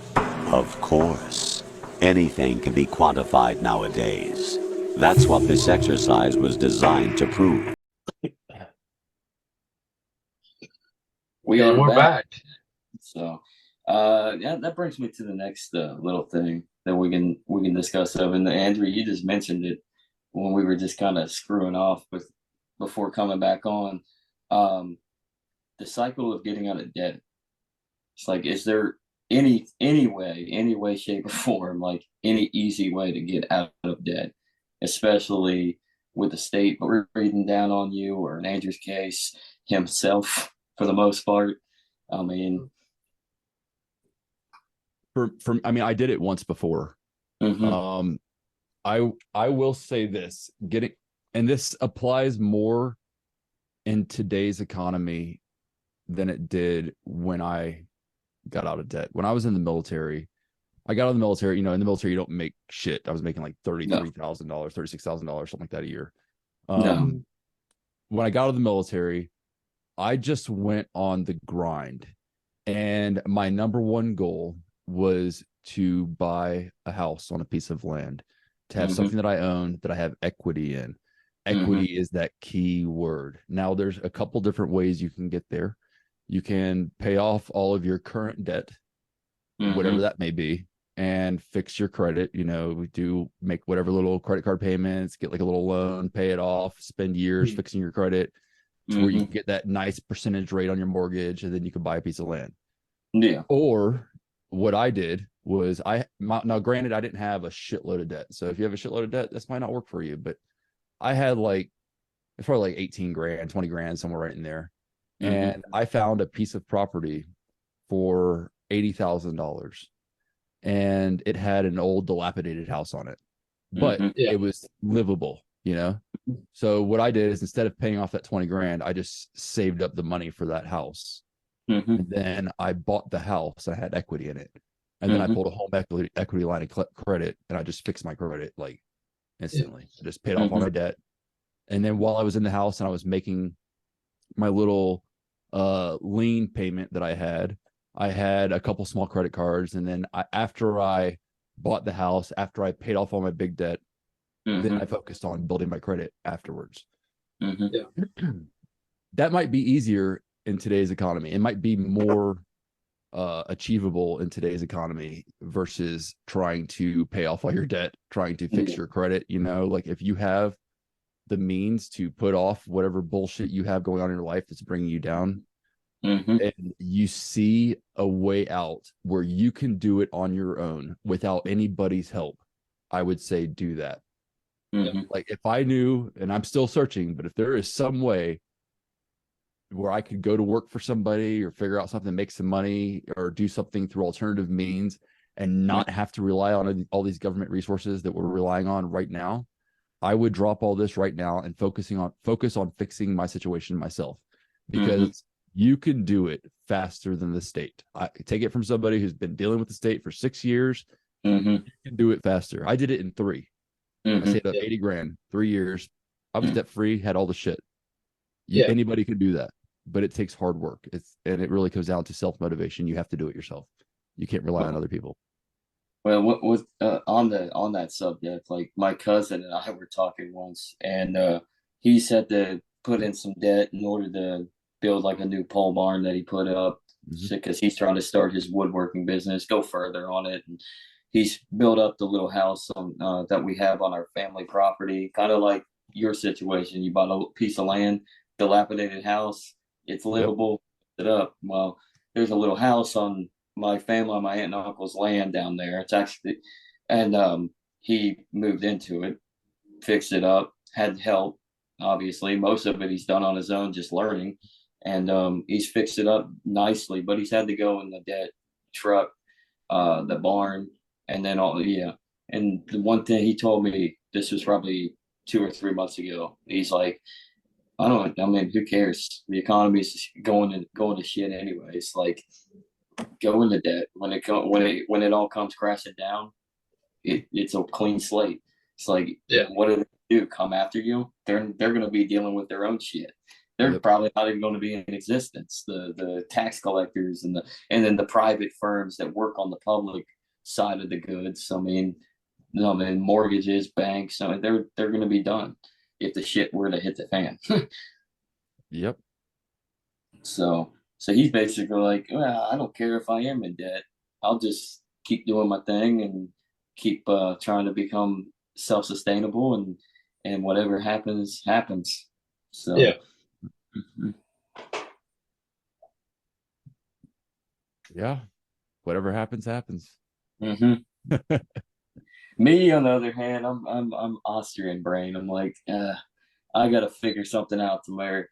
S4: Of course. Anything can be quantified nowadays. That's what this exercise was designed to prove.
S2: We're back.
S1: So, yeah, that brings me to the next little thing that we can discuss of. And Andrew, you just mentioned it when we were just kind of screwing off with before coming back on. The cycle of getting out of debt. It's like, is there any way, shape, or form, like any easy way to get out of debt, especially with the state breathing down on you, or in Andrew's case, himself for the most part? I mean,
S3: I mean, I did it once before.
S1: mm-hmm.
S3: I will say this, and this applies more in today's economy than it did when I got out of debt. When I was in the military, I got out of the military, in the military, you don't make shit. I was making like $33,000, $36,000, something like that a year. When I got out of the military, I just went on the grind, and my number one goal was to buy a house on a piece of land, to have something that I own, that I have equity in. Equity is that key word. Now, there's a couple different ways you can get there. You can pay off all of your current debt, whatever that may be, and fix your credit. Do make whatever little credit card payments, get like a little loan, pay it off, spend years fixing your credit to where you can get that nice percentage rate on your mortgage, and then you can buy a piece of land.
S1: Yeah.
S3: Or what I did was now granted, I didn't have a shitload of debt. So if you have a shitload of debt, this might not work for you, but I had it's probably like 18 grand, 20 grand, somewhere right in there. And I found a piece of property for $80,000, and it had an old dilapidated house on it. but
S2: Yeah.
S3: it was livable, you know? So what I did is instead of paying off that 20 grand, I just saved up the money for that house. And then I bought the house. I had equity in it. And then I pulled a home equity line of credit, and I just fixed my credit like instantly. I just paid off all my debt. And then while I was in the house and I was making my little lien payment that I had a couple small credit cards. And then after I bought the house, after I paid off all my big debt, then I focused on building my credit afterwards. That might be easier in today's economy. It might be more achievable in today's economy versus trying to pay off all your debt, trying to fix your credit. You know, like if you have the means to put off whatever bullshit you have going on in your life that's bringing you down, and you see a way out where you can do it on your own without anybody's help, I would say do that. Like if I knew, and I'm still searching, but if there is some way where I could go to work for somebody or figure out something, make some money or do something through alternative means and not have to rely on all these government resources that we're relying on right now, I would drop all this right now and focus on fixing my situation myself, because you can do it faster than the state. I take it from somebody who's been dealing with the state for 6 years. You can do it faster. I did it in 3. I saved up 80 grand, 3 years. I was debt free, had all the shit. Anybody could do that, but it takes hard work. And it really comes down to self-motivation. You have to do it yourself. You can't rely on other people.
S1: Well, what was on that subject? Like my cousin and I were talking once, and he said to put in some debt in order to build like a new pole barn that he put up, because he's trying to start his woodworking business, go further on it. And he's built up the little house on, that we have on our family property, kind of like your situation. You bought a piece of land, dilapidated house, it's livable, it up. Well, there's a little house on my family, my aunt and uncle's land down there. It's actually, and he moved into it, fixed it up, had help. Obviously, most of it he's done on his own, just learning, and he's fixed it up nicely. But he's had to go in the debt, truck, the barn, and then all. And the one thing he told me, this was probably 2 or 3 months ago. He's like, I mean, who cares? The economy's going to shit anyways. Like, go into debt when it all comes crashing down. It's a clean slate. It's like, what do they do? Come after you? They're going to be dealing with their own shit. They're probably not even going to be in existence. The tax collectors and then the private firms that work on the public side of the goods. I mean, mortgages, banks. I mean, they're going to be done if the shit were to hit the fan. So he's basically like, well, I don't care if I am in debt. I'll just keep doing my thing and keep trying to become self-sustainable, and whatever happens. So
S3: Whatever happens.
S1: Me, on the other hand, I'm Austrian brain. I'm like, I gotta figure something out to where,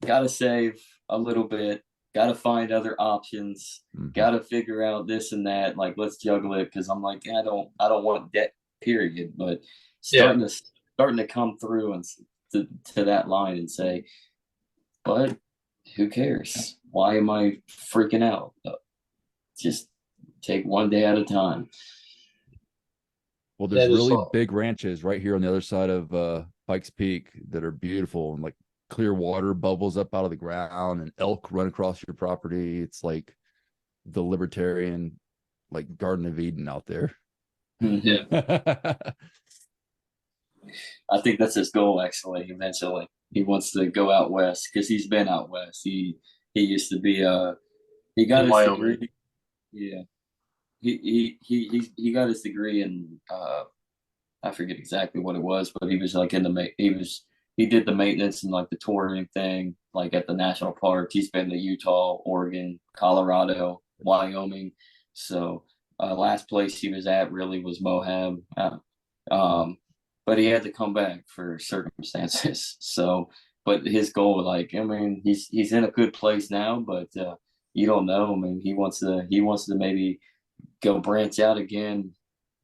S1: gotta save a little bit, gotta find other options, gotta figure out this and that. Like, let's juggle it, because I'm like, I don't want debt, period. But starting to come through and to that line and say, but who cares? Why am I freaking out? Just take one day at a time.
S3: Well, there's really big ranches right here on the other side of Pikes Peak that are beautiful, and like clear water bubbles up out of the ground and elk run across your property. It's like the libertarian, like Garden of Eden out there.
S1: I think that's his goal, actually. Eventually, he wants to go out west, because he's been out west. He used to be he got his degree. Yeah, he got his degree in I forget exactly what it was, but he was like he did the maintenance and like the touring thing, like at the national parks. He's been to Utah, Oregon, Colorado, Wyoming. So last place he was at really was Moab. But he had to come back for circumstances. So, but his goal, like, I mean, he's in a good place now, but you don't know. I mean, he wants to maybe go branch out again,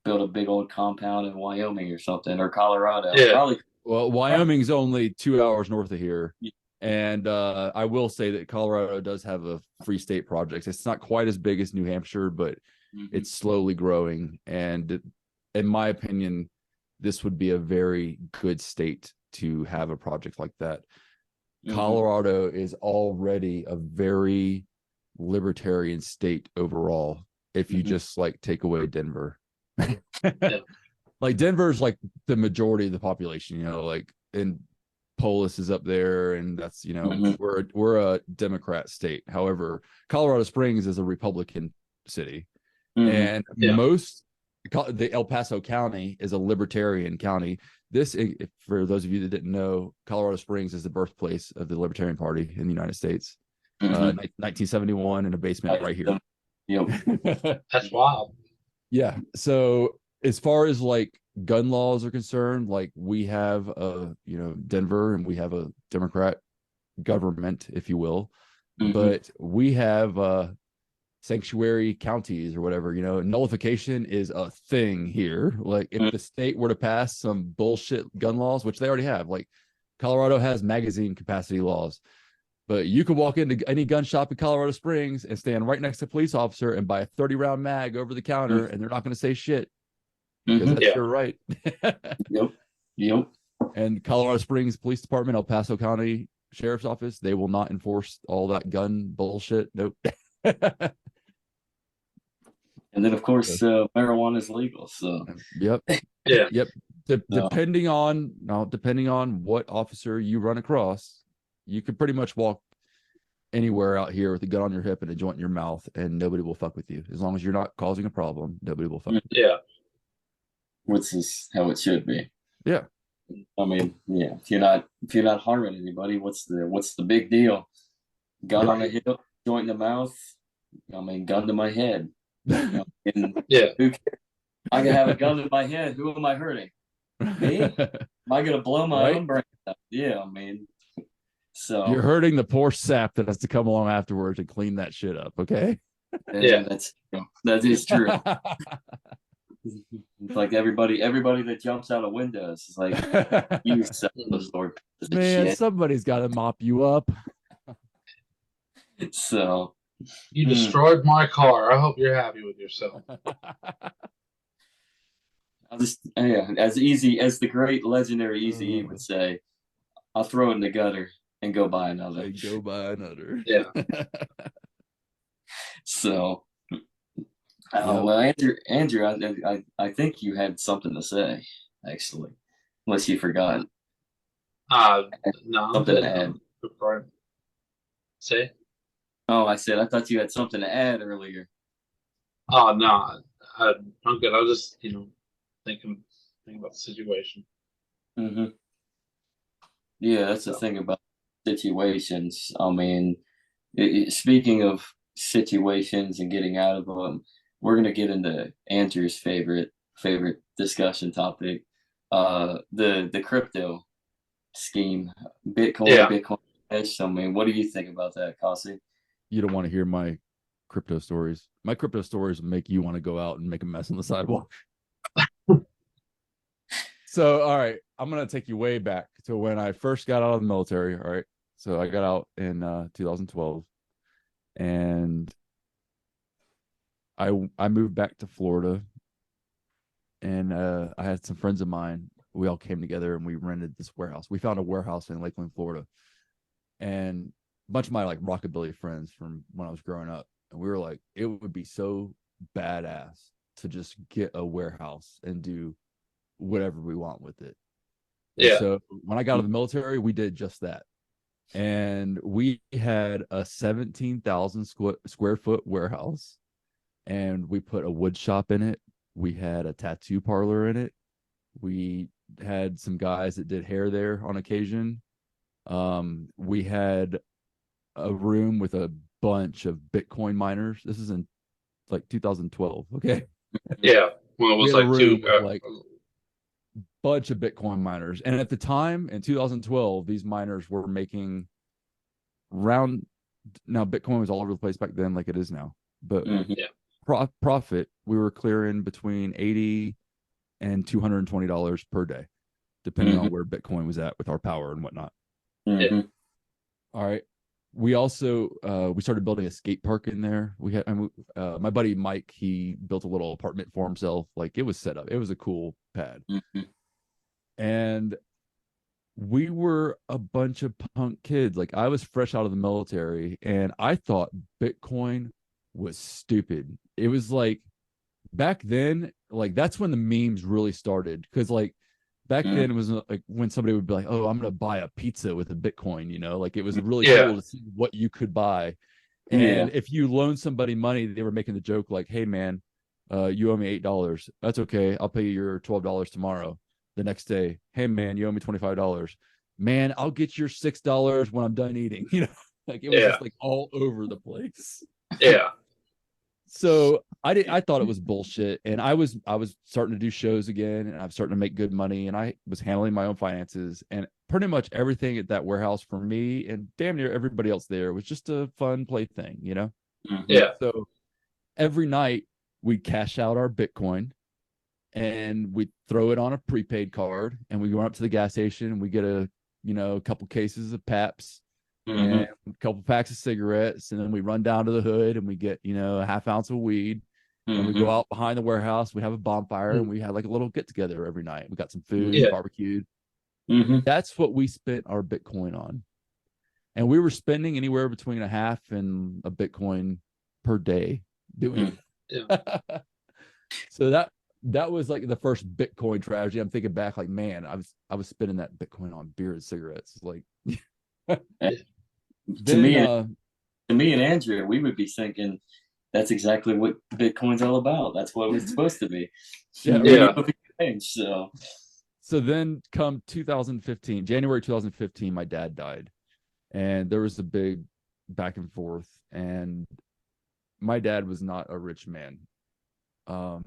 S1: build a big old compound in Wyoming or something, or Colorado.
S2: Yeah.
S1: Probably.
S3: Well, Wyoming's only 2 hours north of here. And I will say that Colorado does have a free state project. It's not quite as big as New Hampshire, but it's slowly growing. And in my opinion, this would be a very good state to have a project like that. Colorado is already a very libertarian state overall. If you just like take away Denver, like Denver's like the majority of the population, you know, like, and Polis is up there, and that's, you know, we're a Democrat state. However, Colorado Springs is a Republican city, and most the El Paso County is a libertarian county. This, for those of you that didn't know, Colorado Springs is the birthplace of the Libertarian Party in the United States. 1971 in a basement right here.
S2: That's wild.
S3: Yeah. So as far as like gun laws are concerned, like we have you know, Denver, and we have a Democrat government, if you will, but we have sanctuary counties or whatever, you know. Nullification is a thing here. Like if the state were to pass some bullshit gun laws, which they already have, like Colorado has magazine capacity laws, but you could walk into any gun shop in Colorado Springs and stand right next to a police officer and buy a 30-round mag over the counter, and they're not going to say shit. Because that's your right.
S1: Yep.
S3: And Colorado Springs Police Department, El Paso County Sheriff's Office, they will not enforce all that gun bullshit. Nope.
S1: And then of course marijuana is legal. So
S3: yep. Depending on what officer you run across, you could pretty much walk anywhere out here with a gun on your hip and a joint in your mouth, and nobody will fuck with you. As long as you're not causing a problem, nobody will fuck with you.
S2: Yeah.
S1: Which is how it should be.
S3: Yeah.
S1: I mean, yeah. If you're not harming anybody, what's the big deal? Gun on the hip, joint in the mouth. I mean, gun to my head. You know, who cares? I can have a gun to my head. Who am I hurting? Me? Am I gonna blow my own brain out? Yeah, I mean, so
S3: you're hurting the poor sap that has to come along afterwards and clean that shit up. Okay.
S1: Yeah, that is true. It's like everybody that jumps out of windows is like, you Lord,
S3: man, somebody's got to mop you up.
S1: So
S2: you destroyed my car. I hope you're happy with yourself.
S1: I'll just, as easy as the great legendary Eazy-E would say, I'll throw it in the gutter and go buy another.
S2: Yeah.
S1: So. Well, Andrew, I think you had something to say, actually, unless you forgot.
S2: No,
S1: something to add.
S2: Say?
S1: Oh, I said I thought you had something to add earlier.
S2: Oh no, I'm good. I was just thinking about the situation.
S1: Yeah, that's the thing about situations. I mean, speaking of situations and getting out of them, we're gonna get into Andrew's favorite discussion topic, the crypto scheme, Bitcoin Cash. I mean, what do you think about that, Casi?
S3: You don't want to hear my crypto stories. My crypto stories make you want to go out and make a mess on the sidewalk. So, all right, I'm gonna take you way back to when I first got out of the military. All right, so I got out in 2012, and I moved back to Florida, and I had some friends of mine. We all came together and we rented this warehouse. We found a warehouse in Lakeland, Florida, and a bunch of my like rockabilly friends from when I was growing up, and we were like, it would be so badass to just get a warehouse and do whatever we want with it.
S2: Yeah.
S3: And so when I got out of the military, we did just that, and we had a 17,000 square foot warehouse. And we put a wood shop in it. We had a tattoo parlor in it. We had some guys that did hair there on occasion. We had a room with a bunch of Bitcoin miners. This is in like 2012. Okay.
S2: Yeah. Well, it was
S3: like bunch of Bitcoin miners. And at the time in 2012, these miners were making now Bitcoin was all over the place back then, like it is now. But profit, we were clearing between $80 and $220 per day, depending on where Bitcoin was at with our power and whatnot.
S1: Mm-hmm.
S3: All right. We also we started building a skate park in there. We had my buddy Mike, he built a little apartment for himself. Like, it was set up. It was a cool pad.
S1: Mm-hmm.
S3: And we were a bunch of punk kids. Like, I was fresh out of the military and I thought Bitcoin was stupid. It was like, back then, like, that's when the memes really started. Because like back then it was like when somebody would be like, oh, I'm gonna buy a pizza with a Bitcoin, you know, like, it was really cool to see what you could buy. And if you loan somebody money, they were making the joke like, hey man, you owe me $8. That's okay, I'll pay you your $12 tomorrow. The next day, hey man, you owe me $25. Man, I'll get your $6 when I'm done eating. You know, like, it was just like all over the place. So I thought it was bullshit, and I was starting to do shows again, and I'm starting to make good money, and I was handling my own finances, and pretty much everything at that warehouse for me and damn near everybody else there was just a fun plaything, you know. So every night we'd cash out our Bitcoin and we'd throw it on a prepaid card, and we go up to the gas station and we get a couple cases of Paps and a couple packs of cigarettes, and then we run down to the hood and we get a half ounce of weed, and we go out behind the warehouse, we have a bonfire, and we had like a little get together every night. We got some food, barbecued. That's what we spent our Bitcoin on, and we were spending anywhere between a half and a Bitcoin per day doing it. So that was like the first Bitcoin tragedy. I'm thinking back, like, man, I was spending that Bitcoin on beer and cigarettes. Like,
S1: to me and Andrea, we would be thinking that's exactly what Bitcoin's all about. That's what it's supposed to be.
S3: So then come 2015, January 2015, my dad died, and there was a big back and forth, and my dad was not a rich man.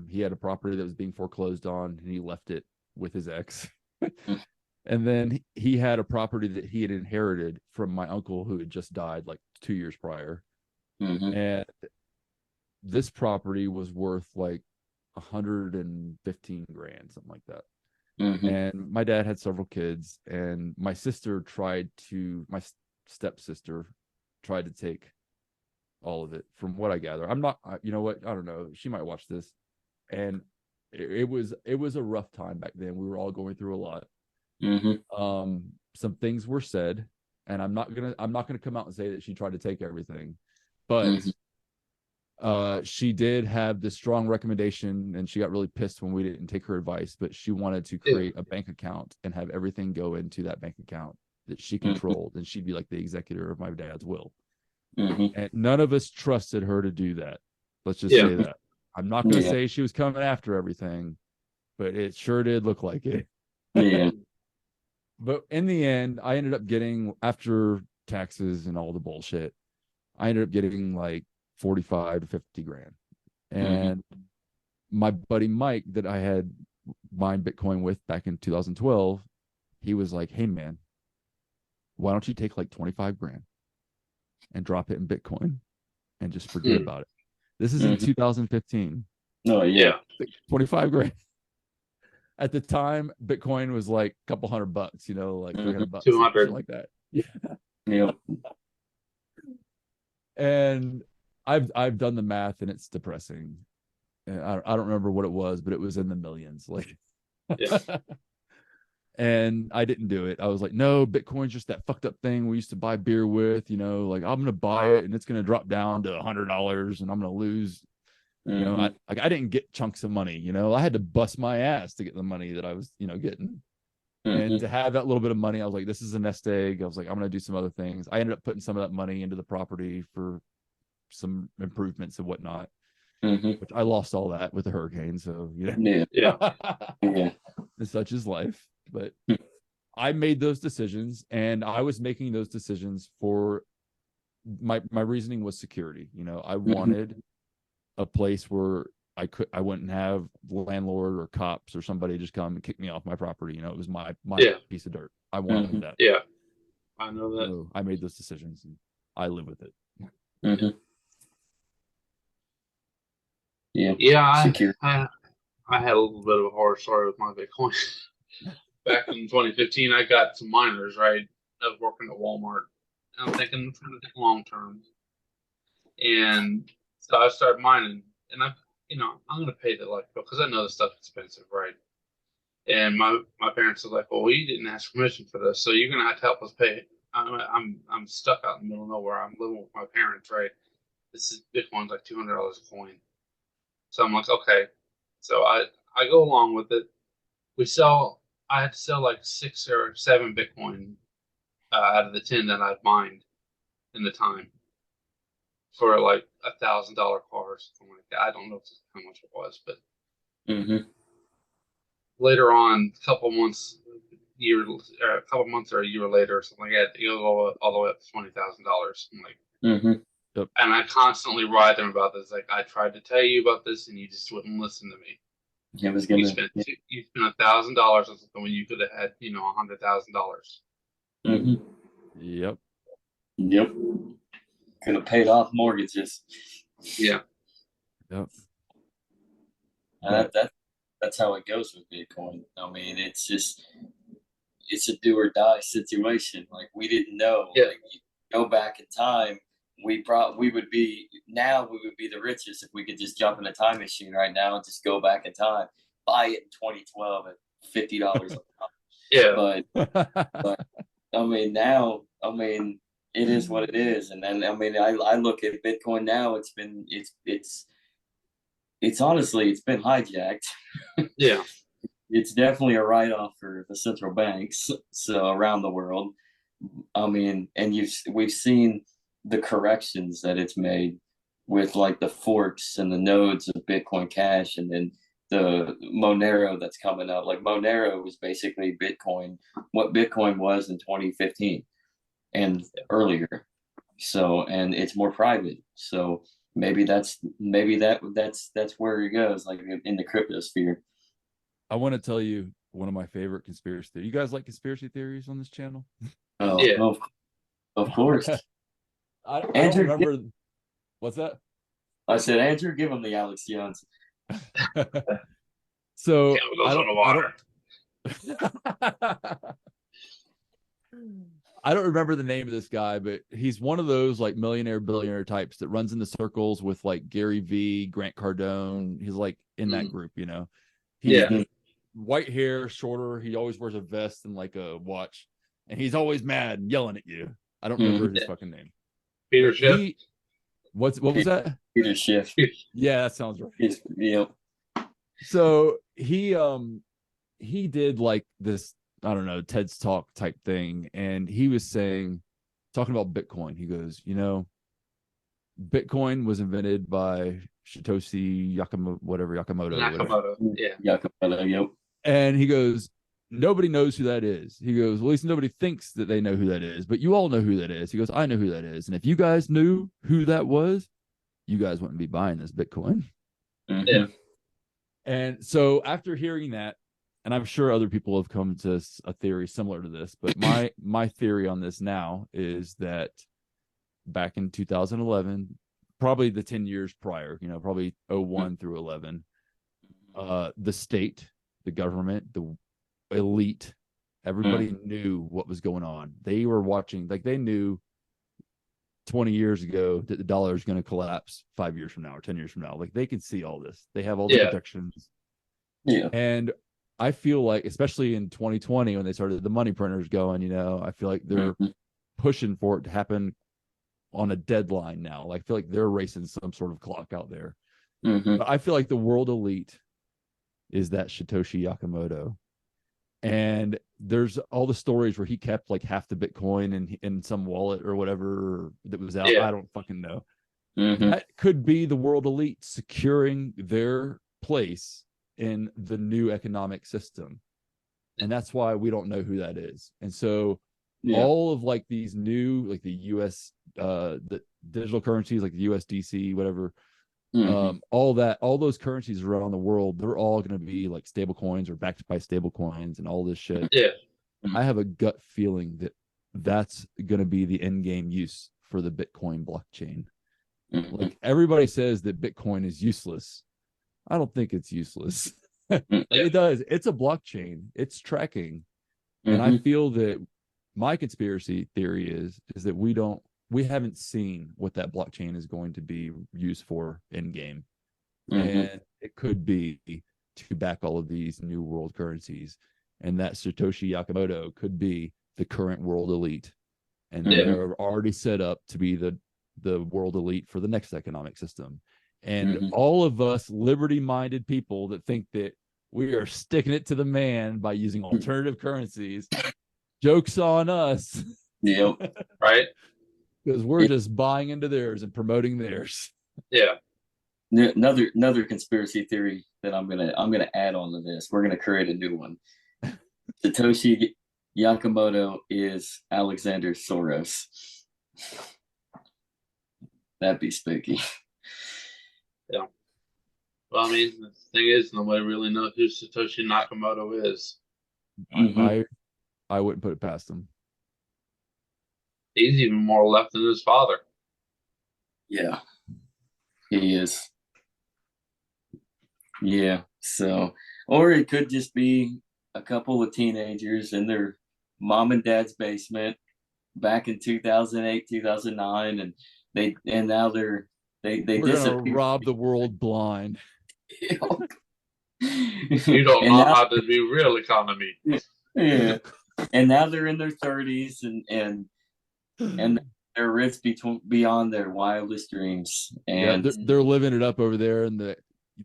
S3: He had a property that was being foreclosed on, and he left it with his ex. And then he had a property that he had inherited from my uncle who had just died like 2 years prior. And this property was worth like 115 grand, something like that. And my dad had several kids, and my stepsister tried to take all of it, from what I gather. I'm not, you know what, I don't know, she might watch this. And it was a rough time back then. We were all going through a lot. Some things were said, and I'm not gonna come out and say that she tried to take everything, but she did have this strong recommendation, and she got really pissed when we didn't take her advice, but she wanted to create a bank account and have everything go into that bank account that she controlled, and she'd be like the executor of my dad's will. And none of us trusted her to do that. Let's just say that. I'm not going to say she was coming after everything, but it sure did look like it. But in the end, I ended up getting, after taxes and all the bullshit, I ended up getting like 45 to 50 grand. And my buddy Mike, that I had mined Bitcoin with back in 2012, he was like, hey man, why don't you take like 25 grand and drop it in Bitcoin and just forget about it? This is in 2015. 25 grand. At the time, Bitcoin was like a couple $100, like $300,
S2: 200,
S3: like that. And I've done the math, and it's depressing. And I don't remember what it was, but it was in the millions. Like, and I didn't do it. I was like, no, Bitcoin's just that fucked up thing we used to buy beer with. Like, I'm gonna buy it, and it's gonna drop down to $100, and I'm gonna lose. I didn't get chunks of money. I had to bust my ass to get the money that I was, getting. And to have that little bit of money, I was like, this is a nest egg. I was like, I'm going to do some other things. I ended up putting some of that money into the property for some improvements and whatnot, which I lost all that with the hurricane. So, such is life. But I made those decisions, and I was making those decisions for my reasoning was security. I wanted a place where I wouldn't have the landlord or cops or somebody just come and kick me off my property. It was my piece of dirt. I wanted that.
S2: I know that.
S3: So I made those decisions, and I live with it.
S2: Yeah,
S1: Secure.
S2: I had a little bit of a horror story with my Bitcoin. Back in 2015, I got some miners, right? I was working at Walmart. And I'm thinking I'm trying to think long term. And so I started mining. And I'm going to pay the electric bill because I know the stuff's expensive, right? And my parents were like, well, we didn't ask permission for this, so you're going to have to help us pay it. I'm stuck out in the middle of nowhere. I'm living with my parents, right? This is Bitcoin's like $200 a coin. So I'm like, okay. So I go along with it. I had to sell like 6 or 7 Bitcoin out of the 10 that I've mined in the time for like $1,000 car or something like that. I don't know how much it was, but later on, a couple months or a year later or something like that, it goes all the way up to $20,000. I'm like,
S3: Yep.
S2: and I constantly write them about this. Like, I tried to tell you about this and you just wouldn't listen to me. You spent $1,000 on something when you could have had, $100,000.
S3: Yep.
S1: Could have paid off mortgages.
S2: Yeah.
S3: Yep.
S1: That's how it goes with Bitcoin. I mean, it's a do or die situation. Like, we didn't know.
S2: Yeah.
S1: Like, you go back in time, we would be the richest if we could just jump in a time machine right now and just go back in time, buy it in 2012 at $50 a pop.
S2: Yeah.
S1: But I mean, now, it is what it is. And then, I look at Bitcoin now, it's honestly, it's been hijacked.
S2: Yeah.
S1: It's definitely a write-off for the central banks, so around the world. And we've seen the corrections that it's made with like the forks and the nodes of Bitcoin Cash, and then the Monero that's coming up. Like, Monero was basically Bitcoin, what Bitcoin was in 2015 and earlier. So, and it's more private. So maybe that's where it goes, like in the crypto sphere.
S3: I want to tell you one of my favorite conspiracy theories. You guys like conspiracy theories on this channel?
S1: Oh,
S2: Yeah.
S1: of course.
S3: I
S1: Andrew,
S3: don't remember. What's that?
S1: I said, Andrew, give him the Alex Jones.
S3: So I don't remember the name of this guy, but he's one of those like millionaire billionaire types that runs in the circles with like Gary V, Grant Cardone. He's like in that group, He's white hair, shorter. He always wears a vest and like a watch, and he's always mad and yelling at you. I don't remember his fucking name.
S2: Peter Schiff.
S3: What was that?
S1: Peter Schiff.
S3: Yeah, that sounds right.
S1: Yep.
S3: So he did like this, I don't know, TED's Talk type thing, and he was talking about Bitcoin. He goes, Bitcoin was invented by Satoshi Nakamoto.
S2: Yeah.
S1: Nakamoto, yep.
S3: And he goes, nobody knows who that is. He goes, well, at least nobody thinks that they know who that is, but you all know who that is. He goes, I know who that is. And if you guys knew who that was, you guys wouldn't be buying this Bitcoin.
S2: Yeah.
S3: And so after hearing that, and I'm sure other people have come to a theory similar to this, but my theory on this now is that back in 2011, probably the 10 years prior, probably 01 through 11, the state, the government, the elite, everybody knew what was going on. They were watching, like they knew 20 years ago that the dollar is going to collapse 5 years from now or 10 years from now. Like, they can see all this. They have all the protections.
S1: Yeah.
S3: And I feel like, especially in 2020, when they started the money printers going, I feel like they're pushing for it to happen on a deadline now. Like, I feel like they're racing some sort of clock out there. But I feel like the world elite is that Satoshi Nakamoto. And there's all the stories where he kept like half the Bitcoin in some wallet or whatever that was out. I don't fucking know. That could be the world elite securing their place in the new economic system. And that's why we don't know who that is. And so all of like these new, like the US, the digital currencies, like the USDC, whatever, all those currencies around the world, they're all going to be like stable coins or backed by stable coins and all this shit. I have a gut feeling that that's going to be the end game use for the Bitcoin blockchain. Like, everybody says that Bitcoin is useless, I don't think it's useless.
S1: Mm.
S3: It does. It's a blockchain. It's tracking. And I
S1: Mhm.
S3: feel that my conspiracy theory is that we haven't seen what that blockchain is going to be used for in game.
S1: Mhm.
S3: And it could be to back all of these new world currencies. And that Satoshi Nakamoto could be the current world elite. And
S2: Yeah.
S3: they're already set up to be the world elite for the next economic system. And
S1: Mhm.
S3: all of us liberty-minded people that think that we are sticking it to the man by using alternative currencies, joke's on us.
S1: Yep.
S2: Right?
S3: Because we're just buying into theirs and promoting theirs.
S2: Yeah.
S1: Another conspiracy theory that I'm gonna add on to this. We're gonna create a new one. Satoshi Nakamoto is Alexander Soros. That'd be spooky.
S2: Well, I mean, the thing is, nobody really knows who Satoshi Nakamoto is.
S1: Mhm.
S3: I wouldn't put it past them.
S2: He's even more left than his father.
S1: Yeah, he is. Yeah. So, or it could just be a couple of teenagers in their mom and dad's basement back in 2008, 2009, and now they
S3: We're gonna
S1: disappear.
S3: rob the world blind.
S2: You don't
S1: And
S2: know
S1: now,
S2: how to do real economy.
S1: yeah, and now they're in their 30s and they're rich beyond their wildest dreams.
S3: Yeah,
S1: And
S3: they're living it up over there in the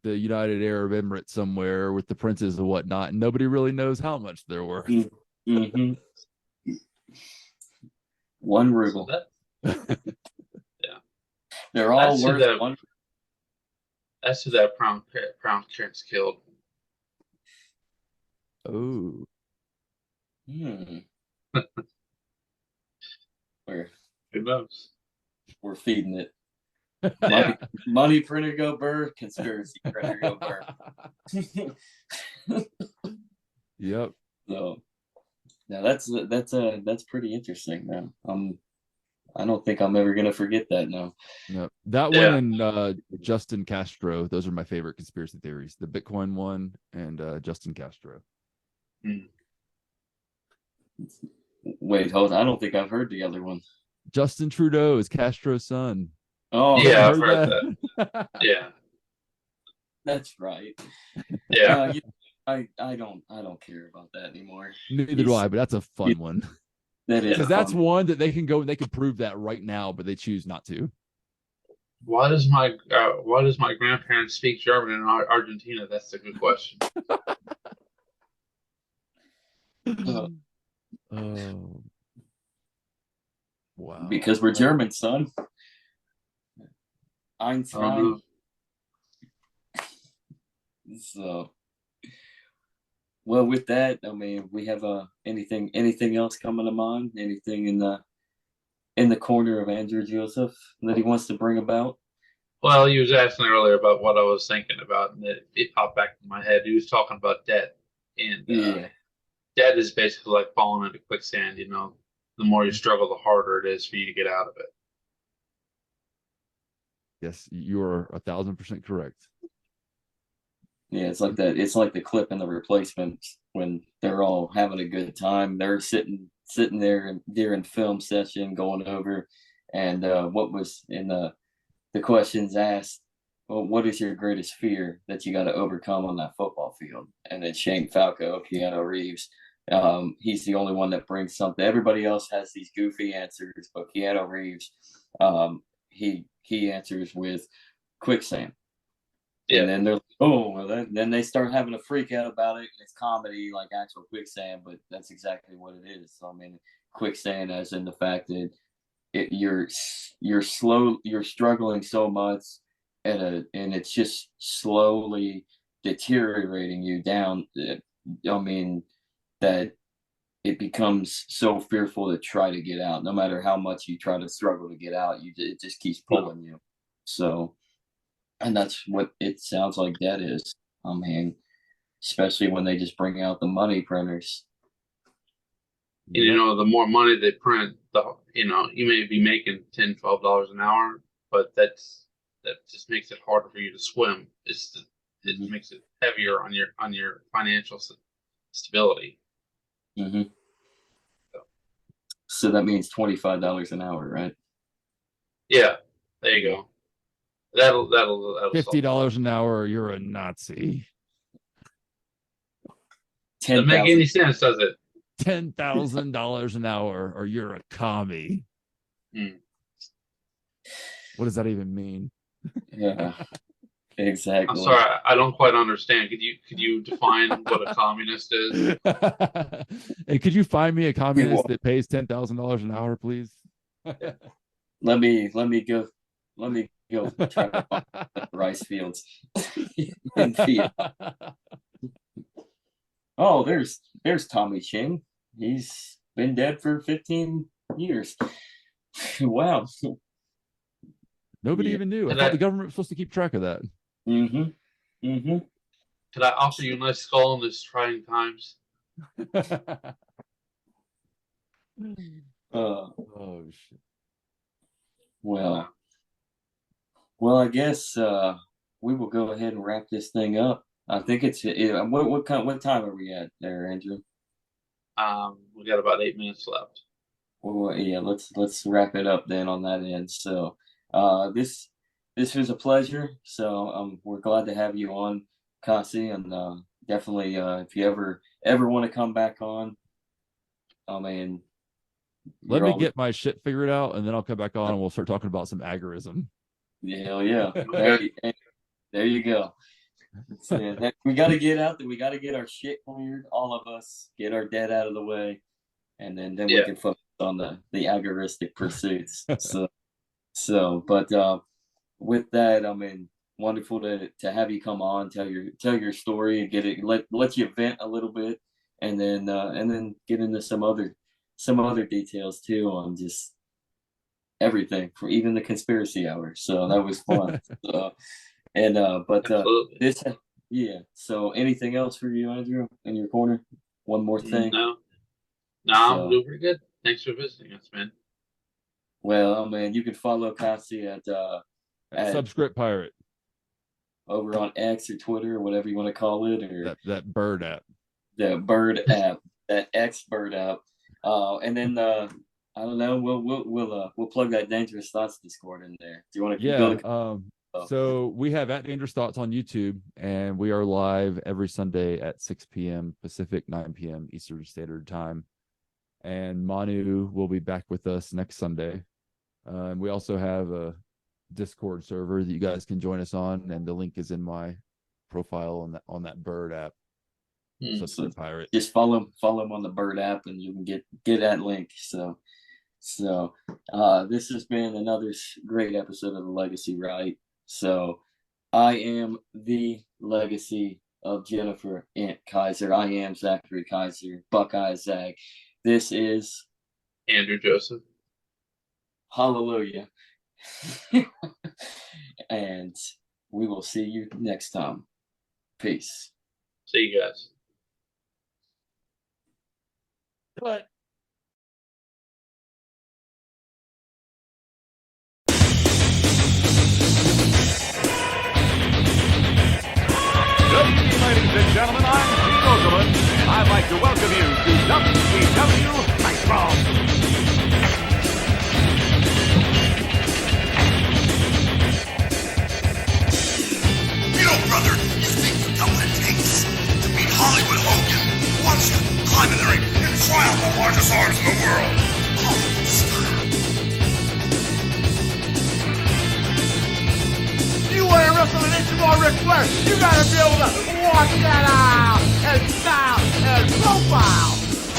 S3: United Arab Emirates somewhere with the princes and whatnot, and nobody really knows how much they're worth.
S1: mhm. One
S2: So
S1: ruble.
S2: that,
S1: They're all
S2: That's who
S1: worth
S2: that-
S1: one.
S2: that's who that Crown Prince killed.
S3: Oh,
S1: Hmm. We're
S2: Who knows?
S1: we're feeding it. Money printer go burr, conspiracy printer go burr.
S3: yep.
S1: So now that's pretty interesting, man. I don't think I'm ever gonna forget that now.
S3: No, that
S2: Yeah.
S3: one and Justin Castro. Those are my favorite conspiracy theories. The Bitcoin one and Justin Castro.
S1: Wait, hold on. I don't think I've heard the other one.
S3: Justin Trudeau is Castro's son.
S1: Oh,
S2: Yeah, I've
S3: Heard
S2: heard
S3: that?
S2: Yeah.
S1: that's right.
S2: Yeah.
S1: I don't care about that anymore.
S3: Neither do I, but that's a fun one.
S1: That is
S3: Because that's
S1: fun.
S3: one that they can go and they can prove that right now, but they choose not to.
S2: Why does my grandparents speak German in Argentina? That's a good question.
S3: Oh, wow.
S1: Because we're German, son.
S2: I don't
S1: Einstein.
S2: know.
S1: So, well, with that, I mean, we have anything else coming to mind? Anything in the corner of Andrew Joseph that he wants to bring about?
S2: Well, you was asking earlier about what I was thinking about, and it popped back in my head. He was talking about debt, and
S1: Yeah.
S2: debt is basically like falling into quicksand. You know, the more you struggle, the harder it is for you to get out of it.
S3: Yes, you are 1,000% correct.
S1: Yeah, it's like that. It's like the clip in The Replacements when they're all having a good time. They're sitting there during film session going over, and what was in the questions asked. Well, what is your greatest fear that you got to overcome on that football field? And then Shane Falco, Keanu Reeves, he's the only one that brings something. Everybody else has these goofy answers, but Keanu Reeves, he answers with quicksand.
S2: Yeah.
S1: And then they're like, oh, well, then they start having a freak out about it. It's comedy, like actual quicksand, but that's exactly what it is. So, I mean, quicksand, as in the fact that you're struggling so much and it's just slowly deteriorating you down. I mean, that it becomes so fearful to try to get out. No matter how much you try to struggle to get out, it just keeps pulling you. So. And that's what it sounds like that is. I mean, especially when they just bring out the money printers.
S2: And, you know, the more money they print, you may be making $10, $12 an hour, but that just makes it harder for you to swim. It's it makes it heavier on your financial stability.
S1: Mm-hmm. So that means $25 an hour, right?
S2: Yeah, there you go. That'll
S3: $50 an hour, or you're a Nazi.
S2: Doesn't make any sense, does it?
S3: $10,000 an hour, or you're a commie. What does that even mean?
S1: Yeah, exactly.
S2: I'm sorry, I don't quite understand. Could you define what a communist is?
S3: Hey, could you find me a communist that pays $10,000 an hour, please?
S1: Let me go try to find the rice fields. Oh, there's Tommy Ching. He's been dead for 15 years. Wow.
S3: Nobody even knew. I thought the government was supposed to keep track of that.
S1: Mm-hmm. Mm-hmm.
S2: Could I offer you a nice skull in these trying times?
S3: Oh shit.
S1: Well, I guess we will go ahead and wrap this thing up. I think it's what time are we at there, Andrew?
S2: We got about 8 minutes left.
S1: Well, yeah, let's wrap it up then on that end. So, this was a pleasure. So, we're glad to have you on, Casi, and definitely if you ever want to come back on, I mean,
S3: let me get my shit figured out, and then I'll come back on, and we'll start talking about some agorism.
S1: Hell yeah, there you go. So, we got to get out there. We got to get our shit cleared, all of us, get our debt out of the way, and then we can focus on the agoristic pursuits. But with that, I mean, wonderful to have you come on, tell your story, and get it, let you vent a little bit, and then get into some other details too on just everything, for even the conspiracy hour. So that was fun. So anything else for you, Andrew, in your corner? One more thing?
S2: No, I'm doing pretty good. Thanks for visiting us, man.
S1: Well, man, you can follow Casi at
S3: Subscript Pirate
S1: over on X or Twitter or whatever you want to call it, or
S3: that bird app.
S1: The bird app, that X bird app. And then I don't know, we'll plug that Dangerous Thoughts Discord in there. Do you want to go?
S3: So we have at Dangerous Thoughts on YouTube, and we are live every Sunday at 6 p.m. Pacific, 9 p.m. Eastern Standard Time. And Manu will be back with us next Sunday. We also have a Discord server that you guys can join us on, and the link is in my profile on that bird app.
S1: So Pirate. Just follow him on the bird app, and you can get that link. So this has been another great episode of The Legacy Right. So I am the legacy of Jennifer Ant Kaiser. I am Zachary Kaiser, Buckeye Zach. This is
S2: Andrew Joseph.
S1: Hallelujah. And we will see you next time. Peace.
S2: See you guys.
S3: But
S7: Ladies and gentlemen, I'm Steve Roosevelt, and I'd like to welcome you to WCW Nitro.
S8: You know, brother, you think you know what it takes to beat Hollywood Hogan, who wants to climb in the ring and try out the largest arms in the world. Oh, stop.
S7: You want to wrestle an inch more Ric Flair, you gotta be able to walk that out and style and profile.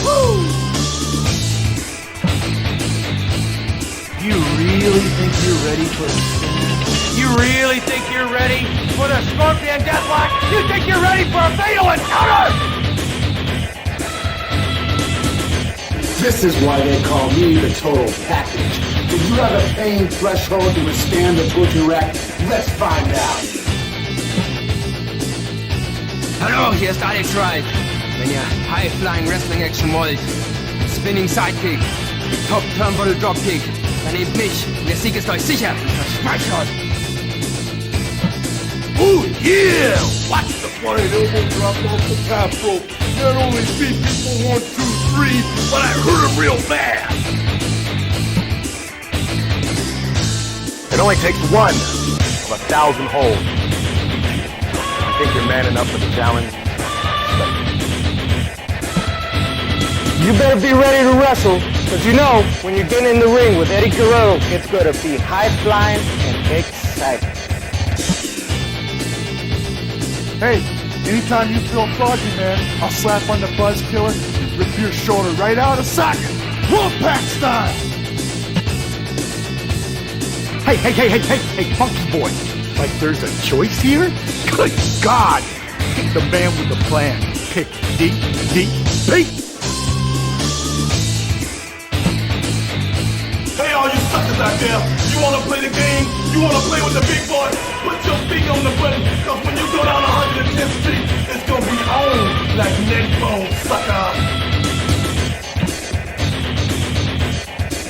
S7: Woo!
S5: You really think you're ready for the
S7: You really think you're ready for the Scorpion Deathlock? You think you're ready for a fatal encounter?
S9: This is why they call me the total package. Do you have a pain threshold to withstand the butcher rack? Let's find out.
S10: Hallo, hier ist Alex Wright. Wenn ihr High-Flying Wrestling Action wollt, Spinning Sidekick, Top Turnbuckle Dropkick, dann nehmt mich. Der Sieg ist euch sicher. Versprecht euch.
S7: Yeah! Watch the flying elbow drop off the top rope. Not only beat people 1, 2, 3, but I hurt him real bad.
S9: It only takes one of 1,000 holds. I think you're man enough for the challenge. You better be ready to wrestle, because you know, when you get in the ring with Eddie Guerrero, it's going to be high-flying and exciting.
S7: Hey, anytime you feel froggy, man, I'll slap on the buzz killer and rip your shoulder right out of socket. Wolfpack style!
S9: Hey, funky boy. Like there's a choice here? Good God! Pick the man with the plan. Pick DDP.
S8: Hey, all you suckers out there, you wanna play the game? You wanna play with the big boy? Put your feet on the button, cause when you go down 110th Street, it's gonna be on like neck bone, sucker.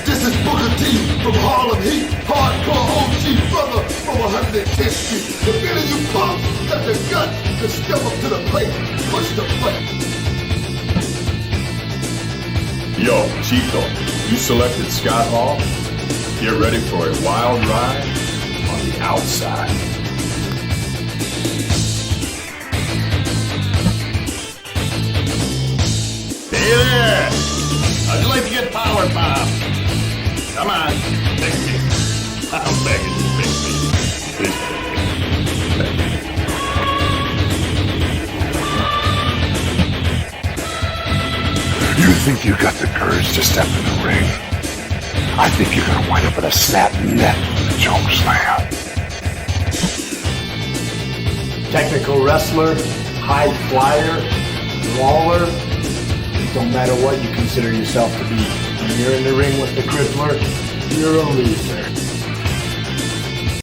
S8: This is Booker T from Harlem Heat, hardcore OG brother from 110th Street. The minute you pump, got the guts to step up to the plate, push the plate.
S11: Yo, Chico, you selected Scott Hall? Get ready for a wild ride on the outside. Hey there! How'd you like to get power pop? Come on, pick me. I'm begging you, pick me. Please pick me.
S8: You think you got the courage to step in the ring? I think you're gonna wind up with a snap neck from the choke slam.
S9: Technical wrestler, high flyer, brawler. It don't matter what you consider yourself to be. When you're in the ring with the crippler, you're a loser.